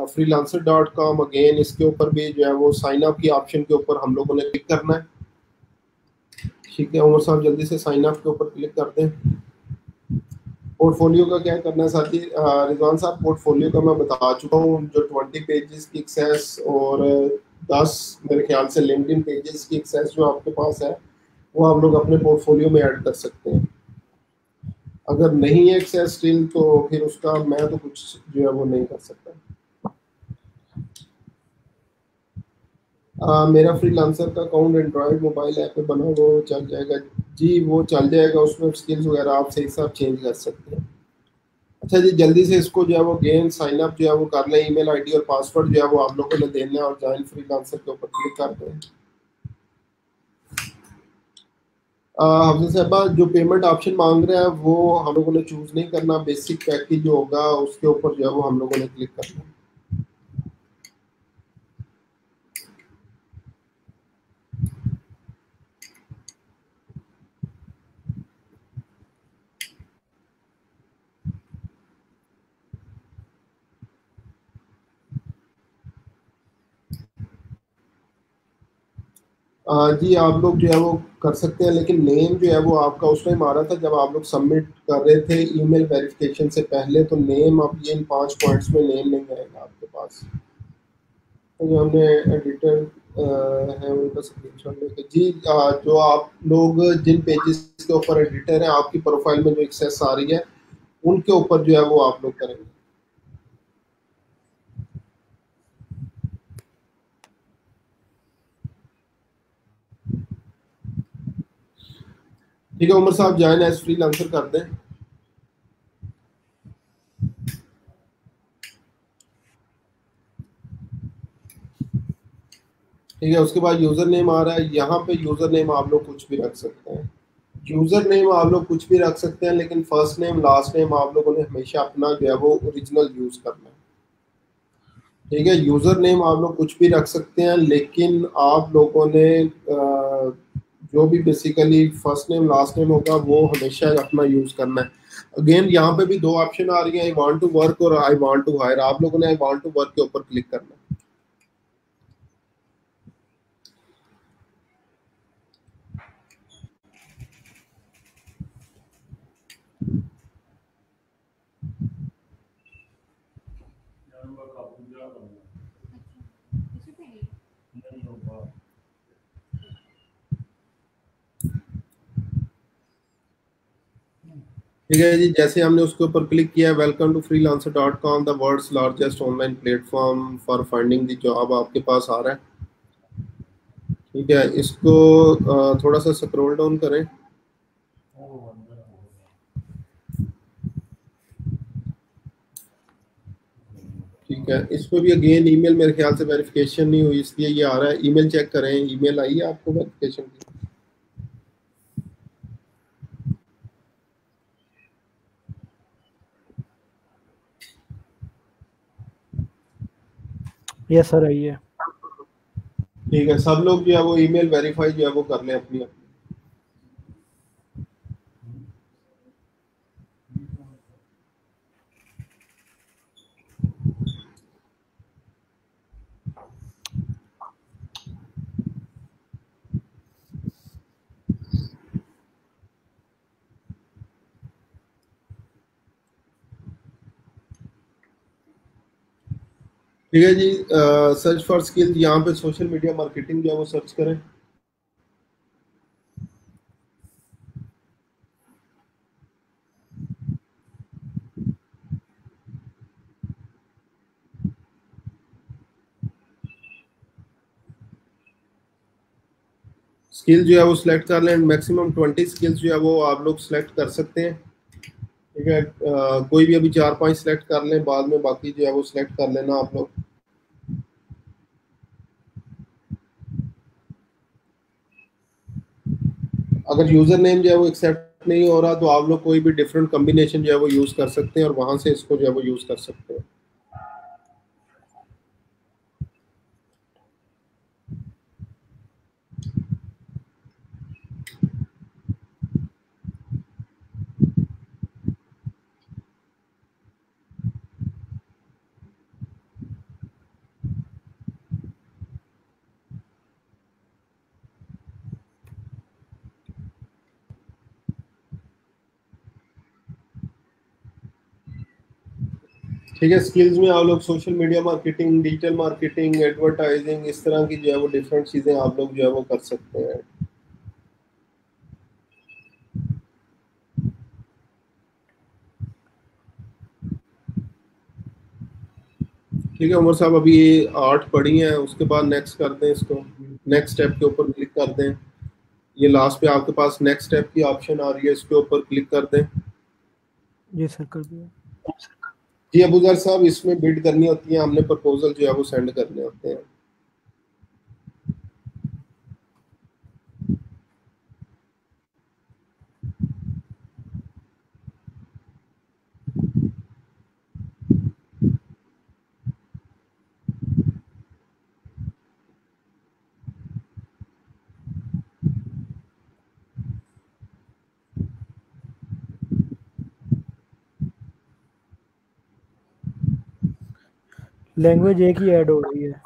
freelancer.com। अगेन इसके ऊपर भी जो है वो साइन अप की ऑप्शन के ऊपर हम लोगों ने क्लिक करना है। ठीक है, उमर साहब जल्दी से साइन अप के ऊपर क्लिक कर दें। पोर्टफोलियो का क्या करना है साथी? रिजवान साहब पोर्टफोलियो का मैं बता चुका हूँ, जो 20 पेजेस की एक्सेस और 10 मेरे ख्याल से लिंक्डइन पेजेस की एक्सेस जो आपके पास है वो आप लोग अपने पोर्टफोलियो में ऐड कर सकते हैं। अगर नहीं है एक्सेस स्टिल तो फिर उसका मैं तो कुछ जो है वो नहीं कर सकता। मेरा फ्रीलांसर का अकाउंट एंड्रॉयड मोबाइल ऐप पे बना, वो चल जाएगा जी, वो चल जाएगा। उसमें स्किल्स वगैरह आप सही साथ चेंज कर सकते हैं। अच्छा जी, जल्दी से इसको जो है वो गेन साइन अप जो है वो कर लें। ईमेल आईडी और पासवर्ड जो है वो आप लोगों ने देना है और ज्वाइन फ्रीलांसर के ऊपर क्लिक कर दें। हमसे साहबा जो पेमेंट ऑप्शन मांग रहा है वो हम लोगों ने चूज नहीं करना, बेसिक पैकेज जो होगा उसके ऊपर जो है वो हम लोगों ने क्लिक करना है। जी आप लोग जो है वो कर सकते हैं, लेकिन नेम जो है वो आपका उस टाइम आ रहा था जब आप लोग सबमिट कर रहे थे ईमेल वेरिफिकेशन से पहले, तो नेम अब ये इन 5 पॉइंट्स में नेम नहीं आएगा आपके पास। तो जो हमने एडिटर है उनका स्क्रीनशॉट लेके जी, जो आप लोग जिन पेजेस के ऊपर एडिटर है आपकी प्रोफाइल में जो एक्सेस आ रही है उनके ऊपर जो है वो आप लोग करेंगे। ठीक है उमर साहब, ज्वाइन एज फ्रीलांसर कर दें। ठीक है, उसके बाद यूजर नेम आ रहा है, यहाँ पे यूजर नेम आप लोग कुछ भी रख सकते हैं। यूजर नेम आप लोग कुछ भी रख सकते हैं, लेकिन फर्स्ट नेम लास्ट नेम आप लोगों ने हमेशा अपना जो है वो ओरिजिनल यूज करना है। ठीक है, यूजर नेम आप लोग कुछ भी रख सकते हैं, लेकिन आप लोगों ने जो भी basically first name last name होगा वो हमेशा अपना यूज करना है। अगेन यहाँ पे भी 2 ऑप्शन आ रही है, आई वांट टू वर्क और आई वांट टू हायर। आप लोगों ने आई वांट टू वर्क के ऊपर क्लिक करना है। ठीक है जी, जैसे हमने उसके ऊपर क्लिक किया, welcome to freelancer.com, the world's largest online platform for finding the job आपके पास आ रहा है। ठीक है, इसको थोड़ा सा स्क्रॉल डाउन करें। ठीक है, इस पर भी अगेन ईमेल मेरे ख्याल से वेरिफिकेशन नहीं हुई इसलिए ये आ रहा है। ईमेल चेक करें, ईमेल आई है आपको वेरिफिकेशन की? यस सर, आई है। ठीक है, सब लोग जो है वो ईमेल वेरीफाई जो है वो कर लें अपनी अपनी। ठीक है जी, सर्च फॉर स्किल, यहाँ पे सोशल मीडिया मार्केटिंग जो है वो सर्च करें। स्किल जो है वो सिलेक्ट कर लें, मैक्सिमम 20 स्किल्स जो है वो आप लोग सिलेक्ट कर सकते हैं। ठीक है, कोई भी अभी 4-5 सिलेक्ट कर लें, बाद में बाकी जो है वो सिलेक्ट कर लेना आप लोग। अगर यूजर नेम जो है वो एक्सेप्ट नहीं हो रहा तो आप लोग कोई भी डिफरेंट कॉम्बिनेशन जो है वो यूज कर सकते हैं और वहां से इसको जो है वो यूज कर सकते हैं। ठीक है, स्किल्स में आप लोग social media marketing, digital marketing, advertising, इस तरह की जो है वो डिफरेंट चीजें आप लोग जो है वो कर सकते हैं। ठीक है उमर साहब, अभी ये 8 पढ़ी हैं, उसके बाद नेक्स्ट कर दें इसको। नेक्स्ट स्टेप के ऊपर क्लिक कर दें। ये लास्ट पे आपके पास नेक्स्ट स्टेप की ऑप्शन आ रही है, इसके ऊपर क्लिक कर दें। जी सर, कर दिया। जी अबूजर साहब, इसमें बिड करनी होती है, हमने प्रपोजल जो है वो सेंड करने होते हैं। लैंग्वेज एक ही ऐड हो रही है।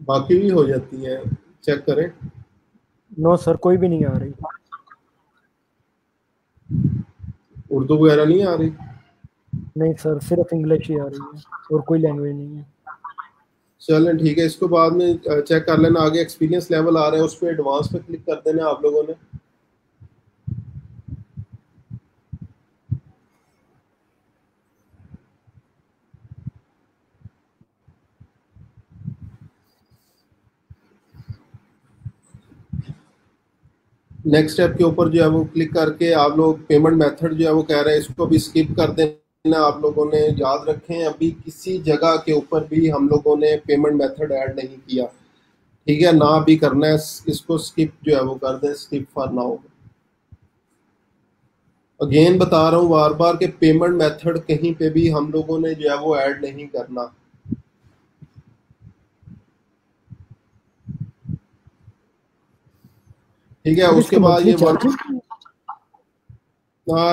बाकी भी हो जाती है, चेक करें। नो सर, कोई भी नहीं आ रही। उर्दू वगैरह नहीं आ रही? नहीं सर, सिर्फ इंग्लिश ही आ रही है और कोई लैंग्वेज नहीं है। चलें ठीक है, इसको बाद में चेक कर लेना। आगे एक्सपीरियंस लेवल आ रहा है, उस पर एडवांस पे क्लिक कर देना आप लोगों ने। नेक्स्ट स्टेप के ऊपर जो है वो क्लिक करके आप लोग पेमेंट मेथड जो है वो कह रहे हैं, इसको भी स्किप कर देना। आप लोगों ने याद रखें, अभी किसी जगह के ऊपर भी हम लोगों ने पेमेंट मेथड ऐड नहीं किया, ठीक है ना? अभी करना है, इसको स्किप जो है वो कर दें, स्किप फॉर नाउ। अगेन बता रहा हूँ बार बार कि पेमेंट मेथड कहीं पे भी हम लोगों ने जो है वो ऐड नहीं करना, ठीक है? सर उसके इसके बाद मंथली ये वन, चार्जेस?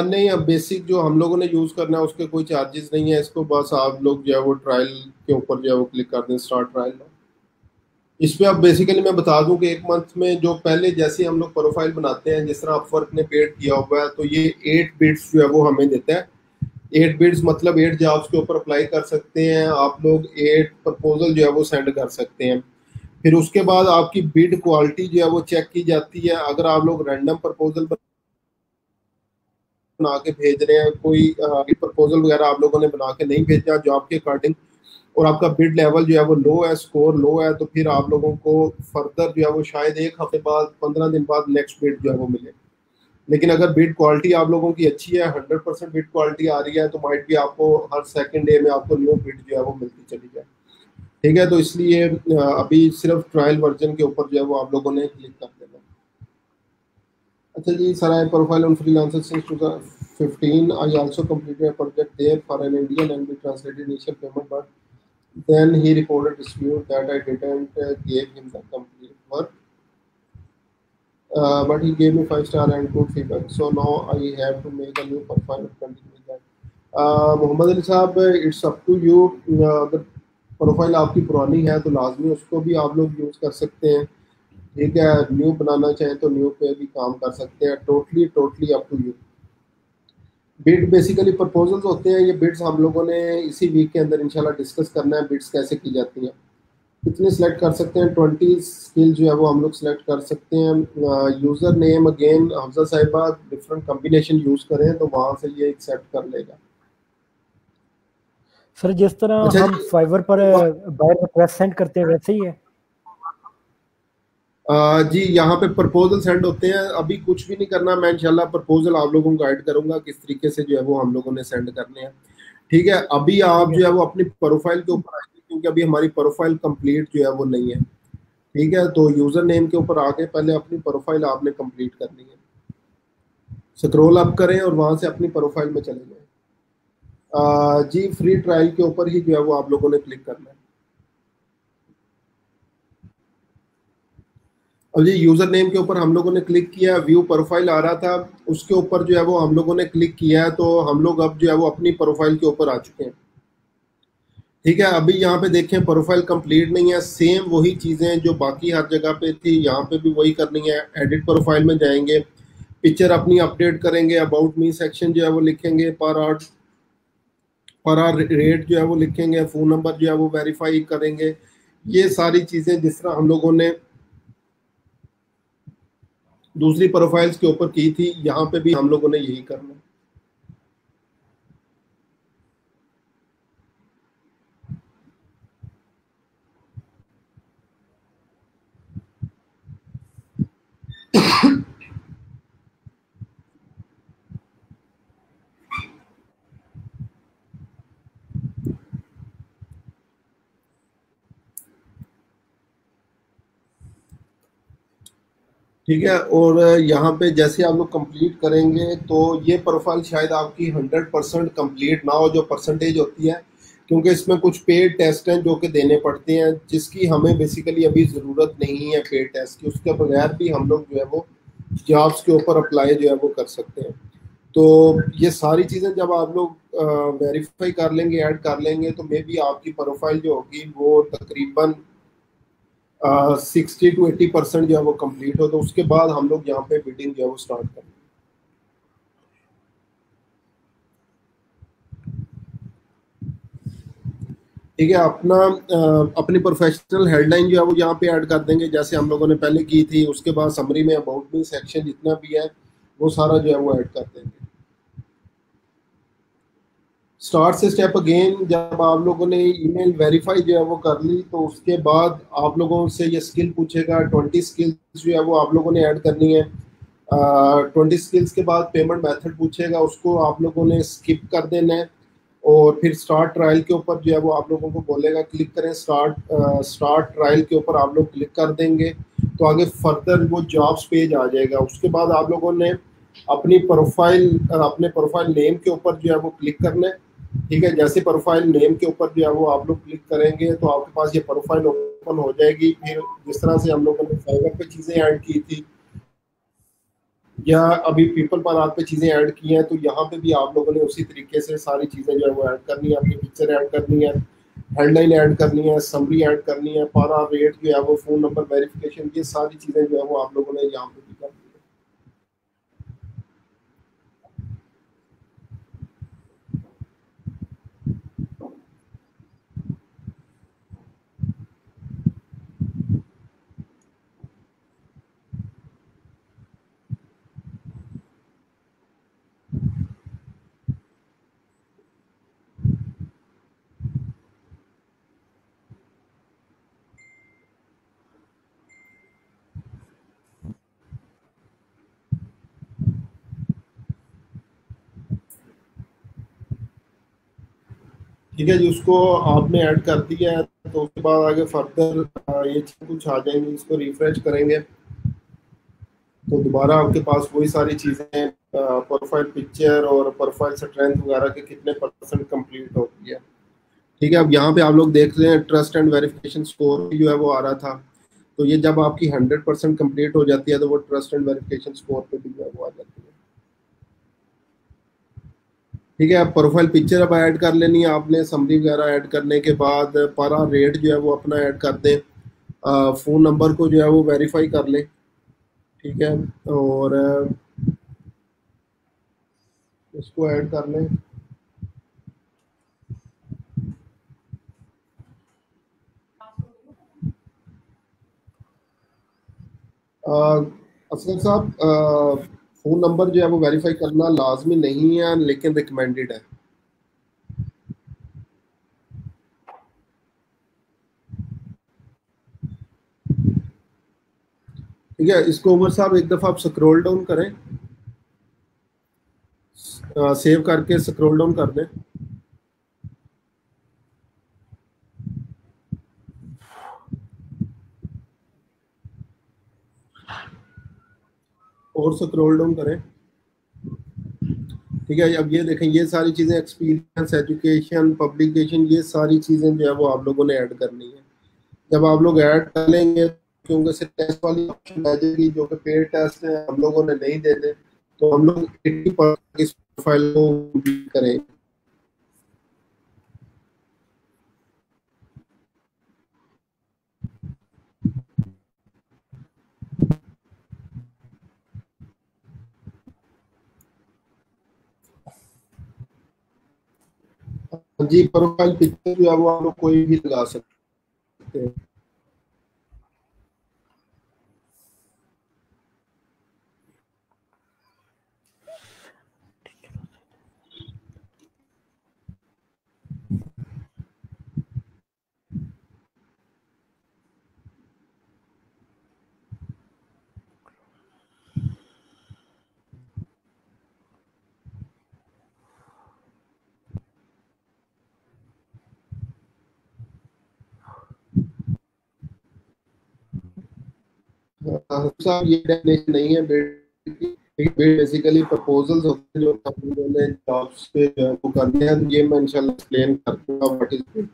नहीं, अब बेसिक जो हम लोगों ने यूज करना है उसके कोई चार्जेस नहीं है। इसको बस आप लोग जो है वो ट्रायल के ऊपर जो है वो क्लिक कर दें, स्टार्ट ट्रायल। इस पे अब बेसिकली मैं बता दूं कि एक मंथ में जो पहले जैसे हम लोग प्रोफाइल बनाते हैं, जिस तरह अपवर्क ने पेड किया हुआ है, तो ये 8 बिट्स जो है वो हमें देता है। 8 बिट्स मतलब 8 जॉब्स के ऊपर अप्लाई कर सकते हैं आप लोग, 8 प्रपोजल जो है वो सेंड कर सकते हैं। फिर उसके बाद आपकी बिड क्वालिटी जो है वो चेक की जाती है। अगर आप लोग रैंडम प्रपोजल बना के भेज रहे हैं, कोई प्रपोजल वगैरह आप लोगों ने बना के नहीं भेजा जॉब के अकॉर्डिंग, और आपका बिड लेवल जो है वो लो है, स्कोर लो है, तो फिर आप लोगों को फर्दर जो है वो शायद 1 हफ्ते बाद, 15 दिन बाद नेक्स्ट बिड जो है वो मिले। लेकिन अगर बिड क्वालिटी आप लोगों की अच्छी है, 100% बिड क्वालिटी आ रही है, तो माइट भी आपको हर सेकंड डे में आपको न्यू बिड जो है वो मिलती चली जाए, ठीक है? तो इसलिए अभी सिर्फ ट्रायल वर्जन के ऊपर जो है वो आप लोगों ने क्लिक कर देना। अच्छा जी, sir, I profile on freelancer since 2015। I also completed a project there for an Indian and we translated initial payment, but then he reported dispute that I didn't gave him the complete work. But he gave me 5 star and good feedback. So now I have to make a new profile and continue with that. Mohammad Ali साहब, it's up to you. अगर profile आपकी पुरानी है तो लाजमी उसको भी आप लोग यूज़ कर सकते हैं, ठीक है? न्यू बनाना चाहें तो न्यू पे भी काम कर सकते हैं, totally totally up to you. Bid basically proposals होते हैं, ये बिड्स हम लोगों ने इसी वीक के अंदर इंशाल्लाह डिस्कस करना है, बिड्स कैसे की जाती हैं। कितने सेलेक्ट कर सकते हैं? 20 स्किल जो है वो हम लोग सेलेक्ट कर सकते हैं। यूज़र नेम अगेन हफ्जा साहिबा डिफरेंट कम्बिनेशन यूज़ करें तो वहाँ से ये एक्सेप्ट कर लेगा। सर जिस तरह अच्छा हम जी, फाइवर पर बायर रिक्वेस्ट सेंड करते हैं वैसे ही है? जी यहाँ पे प्रपोजल सेंड होते हैं, अभी कुछ भी नहीं करना। मैं इंशाल्लाह प्रपोजल आप लोगों को गाइड करूंगा किस तरीके से जो है वो हम लोगों ने सेंड करने हैं, ठीक है? अभी ठीक आप है जो है सर। वो अपनी प्रोफाइल के ऊपर आएंगे, क्योंकि अभी हमारी प्रोफाइल कंप्लीट जो है वो नहीं है, ठीक है? तो यूजर नेम के ऊपर आके पहले अपनी प्रोफाइल आपने कंप्लीट करनी है। स्क्रॉल अप करें और वहां से अपनी प्रोफाइल में चले जाएं। जी फ्री ट्रायल के ऊपर ही जो है वो आप लोगों ने क्लिक करना है। अब ये यूजर नेम के ऊपर हम लोगों ने क्लिक किया, व्यू प्रोफाइल आ रहा था, उसके ऊपर जो है वो हम लोगों ने क्लिक किया है, तो हम लोग अब जो है वो अपनी प्रोफाइल के ऊपर आ चुके हैं, ठीक है? अभी यहाँ पे देखें प्रोफाइल कंप्लीट नहीं है, सेम वही चीजें जो बाकी हर जगह पे थी यहाँ पे भी वही करनी है। एडिट प्रोफाइल में जाएंगे, पिक्चर अपनी अपडेट करेंगे, अबाउट मी सेक्शन जो है वो लिखेंगे, पर आवर रेट जो है वो लिखेंगे, फोन नंबर जो है वो वेरीफाई करेंगे। ये सारी चीजें जिस तरह हम लोगों ने दूसरी प्रोफाइल्स के ऊपर की थी, यहाँ पे भी हम लोगों ने यही करना है। ठीक है। और यहाँ पे जैसे आप लोग कंप्लीट करेंगे तो ये प्रोफाइल शायद आपकी 100% कंप्लीट ना हो, जो परसेंटेज होती है, क्योंकि इसमें कुछ पेड टेस्ट हैं जो कि देने पड़ते हैं, जिसकी हमें बेसिकली अभी ज़रूरत नहीं है पेड टेस्ट की। उसके बगैर भी हम लोग जो है वो जॉब्स के ऊपर अप्लाई जो है वो कर सकते हैं। तो ये सारी चीज़ें जब आप लोग वेरीफाई कर लेंगे, ऐड कर लेंगे, तो मे बी आपकी प्रोफाइल जो होगी वो तकरीबन 60 to 80% जो है वो कंप्लीट हो, तो उसके बाद हम लोग यहाँ पे बिडिंग जो है वो स्टार्ट करें। ठीक है। अपनी प्रोफेशनल हेडलाइन जो है वो यहाँ पे ऐड कर देंगे, जैसे हम लोगों ने पहले की थी। उसके बाद समरी में अबाउट मी सेक्शन जितना भी है वो सारा जो है वो ऐड कर देंगे। स्टार्ट से स्टेप अगेन, जब आप लोगों ने ईमेल वेरीफाई जो है वो कर ली, तो उसके बाद आप लोगों से ये स्किल पूछेगा। 20 स्किल्स जो है वो आप लोगों ने ऐड करनी है। 20 स्किल्स के बाद पेमेंट मेथड पूछेगा, उसको आप लोगों ने स्किप कर देना है। और फिर स्टार्ट ट्रायल के ऊपर जो है वो आप लोगों को बोलेगा क्लिक करें। स्टार्ट ट्रायल के ऊपर आप लोग क्लिक कर देंगे तो आगे फर्दर वो जॉब्स पेज आ जाएगा। उसके बाद आप लोगों ने अपने प्रोफाइल नेम के ऊपर जो है वो क्लिक करना है। ठीक है। जैसे प्रोफाइल नेम के ऊपर जो है वो आप लोग क्लिक करेंगे तो आपके पास ये प्रोफाइल ओपन हो जाएगी। फिर जिस तरह से हम लोगों ने फाइवर पे चीज़ें ऐड की थी या अभी पीपल पर आप पे चीज़ें ऐड की हैं, तो यहाँ पे भी आप लोगों ने उसी तरीके से सारी चीज़ें जो है वो ऐड करनी है। अपनी पिक्चर ऐड करनी है, हेडलाइन ऐड करनी है, समरी ऐड करनी है, पारा रेट जो है वो, फ़ोन नंबर वेरिफिकेशन, ये सारी चीज़ें जो है वो आप लोगों ने यहाँ पे भी करनी है। ठीक है जी। उसको आपने ऐड कर दिया है तो उसके बाद आगे फर्दर ये चीज़ कुछ आ जाएंगी। इसको रिफ्रेश करेंगे तो दोबारा आपके पास वही सारी चीज़ें, प्रोफाइल पिक्चर और प्रोफाइल स्ट्रेंथ वगैरह के कितने परसेंट कंप्लीट होती है। ठीक है। अब यहाँ पे आप लोग देख रहे हैं ट्रस्ट एंड वेरिफिकेशन स्कोर जो है वो आ रहा था। तो ये जब आपकी 100% कंप्लीट हो जाती है तो वो ट्रस्ट एंड वेरिफिकेशन स्कोर पे भी जो है वो आ जाती है। ठीक है। अब प्रोफाइल पिक्चर अब ऐड कर लेनी है आपने। समरी वगैरह ऐड करने के बाद पारा रेट जो है वो अपना ऐड कर दें। फ़ोन नंबर को जो है वो वेरीफाई कर लें। ठीक है। और इसको ऐड कर लें। असगर साहब, फ़ोन नंबर जो है वो वेरीफाई करना लाजमी नहीं है, लेकिन रिकमेंडेड है। ठीक है। इसको उमर साहब एक दफ़ा आप स्क्रॉल डाउन करें, सेव करके स्क्रॉल डाउन कर दें। और स्क्रॉल डाउन करें। ठीक है। अब ये देखें, ये सारी चीज़ें एक्सपीरियंस, एजुकेशन, पब्लिकेशन, ये सारी चीज़ें जो है वो आप लोगों ने ऐड करनी है। जब आप लोग ऐड कर लेंगे, क्योंकि सिर्फ टेस्ट वाली ऑप्शन आ जाएगी जो कि पेड टेस्ट है, हम लोगों ने नहीं देने, तो हम लोग 80% इस प्रोफाइल को complete करें। जी, प्रोफाइल पिक्चर जो है वो आप लोग कोई भी लगा सकते हैं। साहब ये डेफिनेशन नहीं है बिल्ड की। बेसिकली प्रपोजल्स होते हैं जो हम लोगों ने जॉब्स पे वो करने हैं, ये मैं इंशाल्लाह एक्सप्लेन करूंगा व्हाट इज बिल्ड।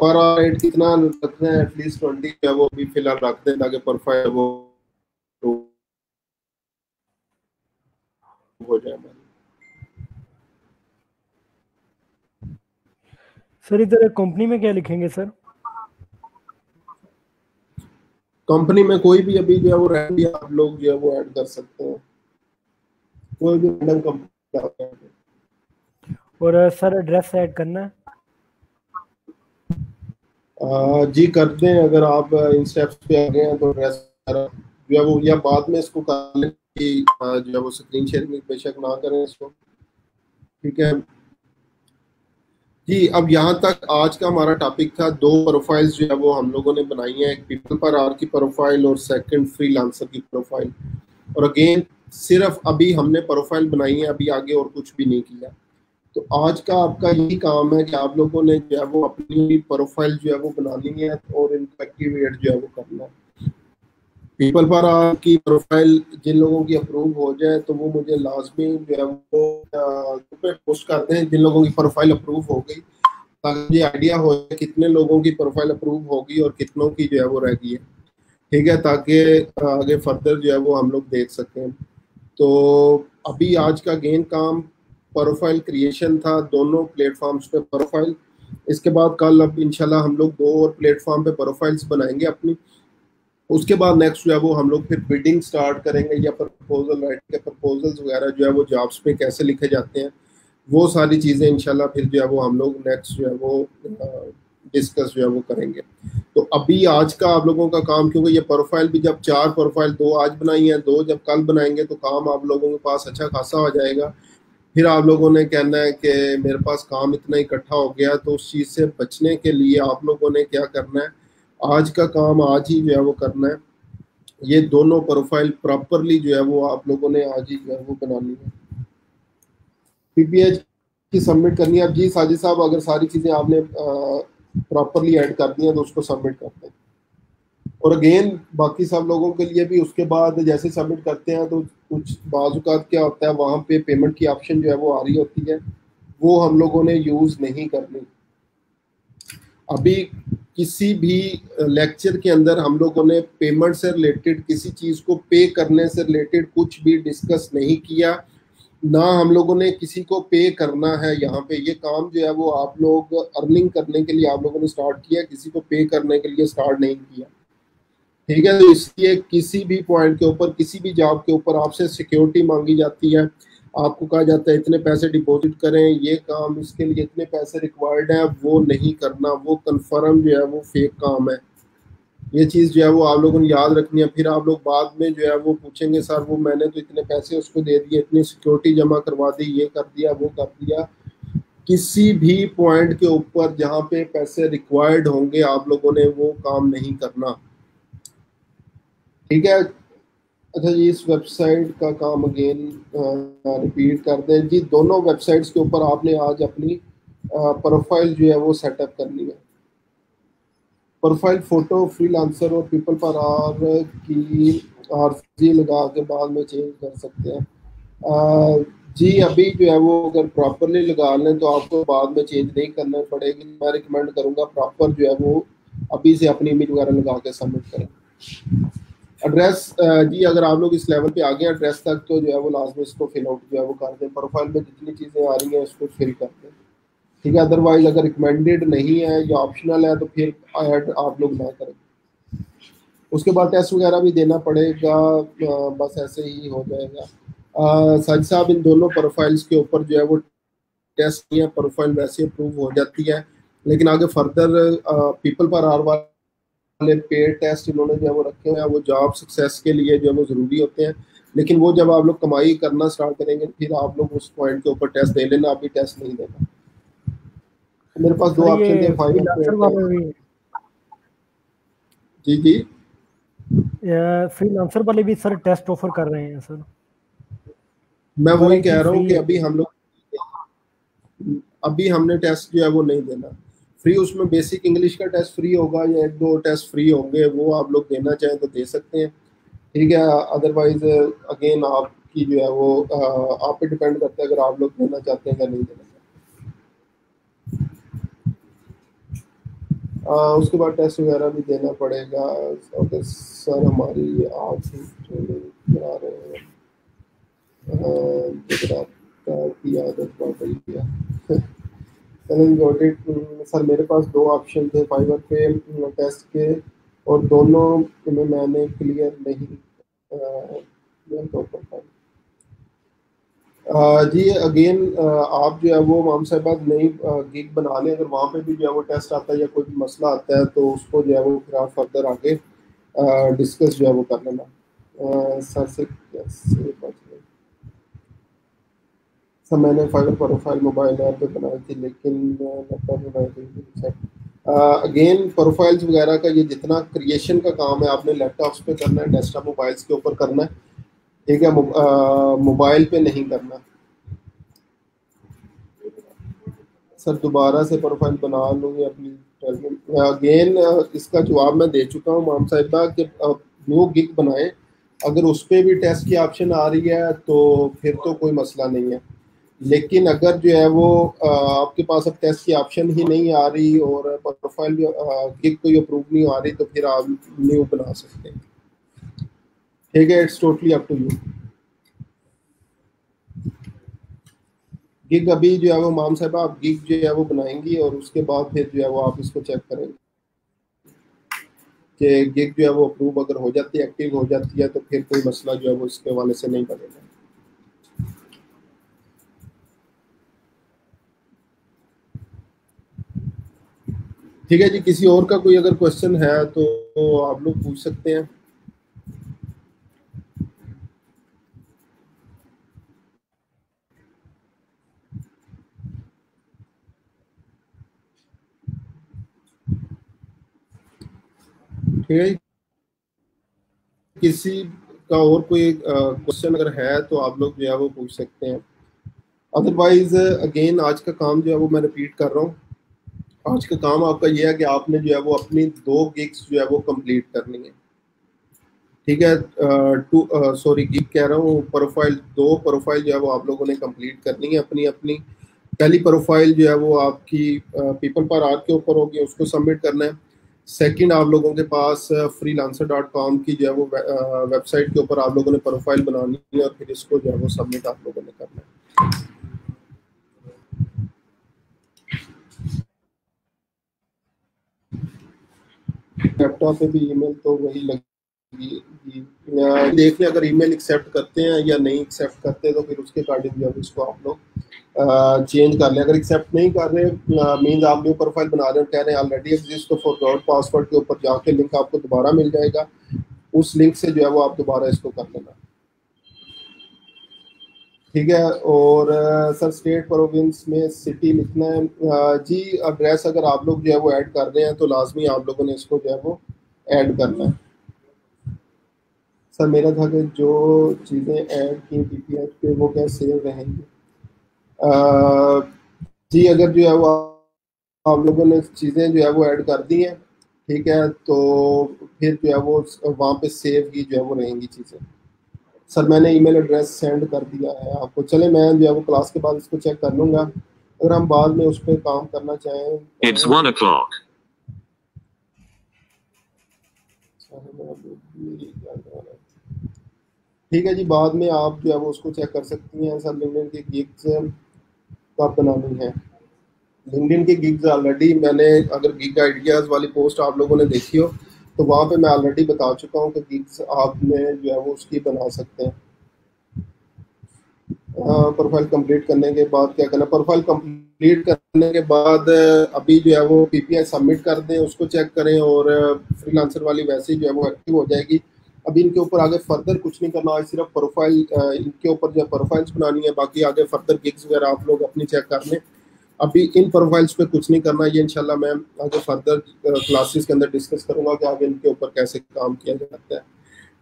पर रेट कितना रखना है, एटलीस्ट 20 है वो भी फिलहाल रखते हैं ताकि प्रोफाइल वो हो जाए। सर इधर कंपनी में क्या लिखेंगे सर? कंपनी में कोई भी अभी जो है वो रैंडम आप लोग जो है वो ऐड कर सकते हैं, कोई भी रैंडम कंपनी। और सर एड्रेस ऐड करना है? जी कर दें, अगर आप इन स्टेप्स पे आ गए हैं तो एड्रेस जो है वो, या बाद में इसको कर लें कि जो है वो स्क्रीन शेयरिंग बेशक ना करें इसको, ठीक है जी। अब यहाँ तक आज का हमारा टॉपिक था। दो प्रोफाइल्स जो है वो हम लोगों ने बनाई है, एक पीपल पर आर की प्रोफाइल और सेकंड फ्रीलांसर की प्रोफाइल। और अगेन सिर्फ अभी हमने प्रोफाइल बनाई है, अभी आगे और कुछ भी नहीं किया। तो आज का आपका यही काम है कि आप लोगों ने जो है वो अपनी प्रोफाइल जो है वो बनानी है और इनको एक्टिवेट जो है वो करना है। पीपल पर आपकी प्रोफाइल जिन लोगों की अप्रूव हो जाए तो वो मुझे लाजमी जो है वो पे पोस्ट करते हैं जिन लोगों की प्रोफाइल अप्रूव हो गई, ताकि मुझे आइडिया हो जाए कितने लोगों की प्रोफाइल अप्रूव होगी और कितनों की जो है वो रह गई है, ठीक है, ताकि आगे फर्दर जो है वो हम लोग देख सकें। तो अभी आज का गेन काम प्रोफाइल क्रिएशन था, दोनों प्लेटफॉर्म्स पे प्रोफाइल। इसके बाद कल अब इंशाल्लाह हम लोग दो और प्लेटफॉर्म पे प्रोफाइल्स बनाएंगे अपनी। उसके बाद नेक्स्ट जो है वो हम लोग फिर बिडिंग स्टार्ट करेंगे, या प्रपोजल राइटिंग के प्रपोजल्स वगैरह जो है वो जॉब्स पे कैसे लिखे जाते हैं, वो सारी चीज़ें इंशाल्लाह फिर जो है वो हम लोग नेक्स्ट जो है वो डिस्कस जो है वो करेंगे। तो अभी आज का आप लोगों का काम, क्योंकि ये प्रोफाइल भी जब 4 प्रोफाइल, 2 आज बनाई है, 2 जब कल बनाएंगे तो काम आप लोगों के पास अच्छा खासा हो जाएगा। फिर आप लोगों ने कहना है कि मेरे पास काम इतना इकट्ठा हो गया, तो उस चीज़ से बचने के लिए आप लोगों ने क्या करना है, आज का काम आज ही जो है वो करना है। ये दोनों प्रोफाइल प्रॉपरली जो है वो आप लोगों ने आज ही जो है वो बनानी है, पीपीएच की सबमिट करनी है। अब जी साजिद साहब, अगर सारी चीज़ें आपने प्रॉपरली ऐड कर दी हैं तो उसको सबमिट करते हैं। और अगेन बाकी सब लोगों के लिए भी उसके बाद जैसे सबमिट करते हैं तो कुछ बाजुकात क्या होता है, वहाँ पे पेमेंट की ऑप्शन जो है वो आ रही होती है, वो हम लोगों ने यूज़ नहीं करनी। अभी किसी भी लेक्चर के अंदर हम लोगों ने पेमेंट से रिलेटेड, किसी चीज़ को पे करने से रिलेटेड कुछ भी डिस्कस नहीं किया, ना हम लोगों ने किसी को पे करना है। यहाँ पे ये काम जो है वो आप लोग अर्निंग करने के लिए आप लोगों ने स्टार्ट किया, किसी को पे करने के लिए स्टार्ट नहीं किया, ठीक है। तो इसलिए किसी भी पॉइंट के ऊपर, किसी भी जॉब के ऊपर आपसे सिक्योरिटी मांगी जाती है, आपको कहा जाता है इतने पैसे डिपॉजिट करें, ये काम इसके लिए इतने पैसे रिक्वायर्ड है, वो नहीं करना, वो कंफर्म जो है वो फेक काम है। ये चीज़ जो है वो आप लोगों ने याद रखनी है। फिर आप लोग बाद में जो है वो पूछेंगे सर वो मैंने तो इतने पैसे उसको दे दिए, इतनी सिक्योरिटी जमा करवा दी, ये कर दिया वो कर दिया। किसी भी पॉइंट के ऊपर जहाँ पे पैसे रिक्वायर्ड होंगे आप लोगों ने वो काम नहीं करना, ठीक है। अच्छा जी, इस वेबसाइट का काम अगेन रिपीट कर दें जी। दोनों वेबसाइट्स के ऊपर आपने आज अपनी प्रोफाइल जो है वो सेटअप करनी है। प्रोफाइल फोटो फ्रीलांसर और पीपल पर आर की आरजी लगा के बाद में चेंज कर सकते हैं। जी अभी जो है वो अगर प्रॉपरली लगा लें तो आपको बाद में चेंज नहीं करना पड़ेगी। मैं रिकमेंड करूँगा प्रॉपर जो है वो अभी से अपनी इमेज वगैरह लगा के सबमिट करें। एड्रेस जी अगर आप लोग इस लेवल पे आ गए एड्रेस तक तो जो है वो लास्ट में इसको फिल आउट जो है वो कर दें, प्रोफाइल में जितनी चीज़ें आ रही हैं उसको फिल कर दें, ठीक है। अदरवाइज अगर रिकमेंडेड नहीं है या ऑप्शनल है तो फिर ऐड आप लोग ना करें। उसके बाद टेस्ट वगैरह भी देना पड़ेगा, बस ऐसे ही हो जाएगा। सच साहब इन दोनों प्रोफाइल्स के ऊपर जो है वो टेस्ट नहीं है, प्रोफाइल वैसे अप्रूव हो जाती है, लेकिन आगे फर्दर पीपल पर आर वाले पेड टेस्ट इन्होंने जो है वो रखे हुए हैं, वो जॉब सक्सेस के लिए जो है वो ज़रूरी होते हैं। लेकिन वो जब आप लोग कमाई करना स्टार्ट करेंगे फिर आप लोग उस पॉइंट के ऊपर टेस्ट दे लेना, अभी टेस्ट नहीं देना। तो मेरे पास दो ऑप्शन थे, फाइनल जी जी फ्रीलांसर वाले भी सर टेस्ट ऑफर कर रहे हैं सर। मैं वही कह रहा हूँ कि अभी हम लोग अभी हमने टेस्ट जो है वो नहीं देना। फ्री उसमें बेसिक इंग्लिश का टेस्ट फ्री होगा या एक दो टेस्ट फ्री होंगे, वो आप लोग देना चाहें तो दे सकते हैं, ठीक है। अदरवाइज अगेन आपकी जो है वो आप पे डिपेंड करता है अगर आप लोग देना चाहते हैं या नहीं देना चाहते। उसके बाद टेस्ट वगैरह भी देना पड़ेगा। अगर सर हमारी आज ही ट्रेनिंग करा रहे हैं, गुजरात की आदत बहुत बढ़िया। सर मेरे पास दो ऑप्शन थे फाइवर पे टेस्ट के, और दोनों में मैंने क्लियर नहीं जी। अगेन आप जो है वो माम साहब नई गिग बना लें, अगर वहाँ पे भी जो है वो टेस्ट आता है या कोई भी मसला आता है तो उसको जो है वो फिर आप फर्दर आगे डिस्कस जो है वो कर लेना। सर से कैसे बच गए सर, मैंने फाइवर प्रोफाइल मोबाइल ऐप पे बनाई थी लेकिन अगेन प्रोफाइल्स वगैरह का ये जितना क्रिएशन का काम है आपने लैपटॉप्स पे करना है, डेस्कटॉप मोबाइल्स के ऊपर करना है, ठीक है, मोबाइल पे नहीं करना। सर दोबारा से प्रोफाइल बना लूँगी अपनी। अगेन इसका जवाब मैं दे चुका हूँ माम साहिबा कि न्यू गिग बनाएं, अगर उस पर भी टेस्ट की ऑप्शन आ रही है तो फिर तो कोई मसला नहीं है, लेकिन अगर जो है वो आपके पास अब टेस्ट की ऑप्शन ही नहीं आ रही और प्रोफाइल भी गिग कोई अप्रूव नहीं आ रही तो फिर आप न्यू बना सकते हैं, ठीक है। It's totally up to you. Gig अभी जो है वो माम साहब आप गिग जो है वो बनाएंगी और उसके बाद फिर जो है वो आप इसको चेक करेंगे कि गिग जो है वो अप्रूव अगर हो जाती है, एक्टिव हो जाती है, तो फिर कोई मसला जो है वो इसके हवाले से नहीं बनेगा। ठीक है जी, किसी और का कोई अगर क्वेश्चन है तो आप लोग पूछ सकते हैं। ठीक है, किसी का और कोई क्वेश्चन अगर है तो आप लोग जो है वो पूछ सकते हैं। अदरवाइज अगेन आज का काम जो है वो मैं रिपीट कर रहा हूँ, आज का काम आपका ये है कि आपने जो है वो अपनी 2 गिग्स जो है वो कंप्लीट करनी है, ठीक है। सॉरी गिग कह रहा हूँ, प्रोफाइल 2 प्रोफाइल जो है वो आप लोगों ने कंप्लीट करनी है अपनी अपनी। पहली प्रोफाइल जो है वो आपकी पीपल पर आर्ट के ऊपर होगी, उसको सबमिट करना है। सेकंड आप लोगों के पास freelancer.com की जो है वो वेबसाइट के ऊपर आप लोगों ने प्रोफाइल बनानी है और फिर इसको जो है वो सबमिट आप लोगों ने करना है। लैपटॉप पे भी ईमेल तो वही लगी, देख लें अगर ईमेल एक्सेप्ट करते हैं या नहीं एक्सेप्ट करते तो फिर उसके अकॉर्डिंग जो है इसको आप लोग चेंज कर लें। अगर एक्सेप्ट नहीं कर रहे मीन्स आप न्यू प्रोफाइल बना रहे हो, कह रहे हैं ऑलरेडी एग्जिस्ट, तो फॉरगॉट पासवर्ड के ऊपर जाके लिंक आपको दोबारा मिल जाएगा, उस लिंक से जो है वो आप दोबारा इसको कर लेना, ठीक है। और सर स्टेट प्रोविंस में सिटी लिखना है जी। एड्रेस अगर आप लोग जो है वो ऐड कर रहे हैं तो लाजमी आप लोगों ने इसको जो है वो ऐड करना है। सर मेरा था कि जो चीज़ें ऐड की पीपीएच पे वो क्या सेव रहेंगी। जी अगर जो है वो आप लोगों ने चीज़ें जो है वो ऐड कर दी हैं, ठीक है, तो फिर जो है वो वहाँ पे सेव की जो है वो रहेंगी चीज़ें। सर मैंने ईमेल एड्रेस सेंड कर दिया है आपको, चले मैं जो है वो क्लास के बाद इसको चेक कर लूँगा, अगर हम बाद में उस पर काम करना चाहें। It's 1 o'clock. ठीक है जी, बाद में आप जो है वो उसको चेक कर सकती हैं। सर लिंक्डइन की गिग्स कब बनानी है? लिंक्डइन की गिग्स ऑलरेडी मैंने, अगर गिग आइडियाज़ वाली पोस्ट आप लोगों ने देखी हो तो वहाँ पे मैं ऑलरेडी बता चुका हूँ कि गिग्स आपने जो है वो उसकी बना सकते हैं। प्रोफाइल कंप्लीट करने के बाद क्या करना? प्रोफाइल कंप्लीट करने के बाद अभी जो है वो पीपीआई सबमिट कर दें, उसको चेक करें और फ्रीलांसर वाली वैसे ही जो है वो एक्टिव हो जाएगी। अभी इनके ऊपर आगे फर्दर कुछ नहीं करना, सिर्फ प्रोफाइल इनके ऊपर जो प्रोफाइल्स बनानी है, बाकी आगे फर्दर गिग्स वगैरह आप लोग अपनी चेक कर लें। अभी इन प्रोफाइल्स पे कुछ नहीं करना, ये इंशाल्लाह मैं आगे फर्दर क्लासेस के अंदर डिस्कस करूंगा कि आगे इनके ऊपर कैसे काम किया जाता है,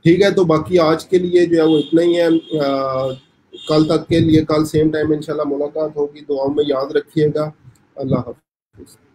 ठीक है। तो बाकी आज के लिए जो है वो इतना ही है। कल तक के लिए, कल सेम टाइम इंशाल्लाह मुलाकात होगी, दुआओं में याद रखिएगा। अल्लाह हाफ़िज़।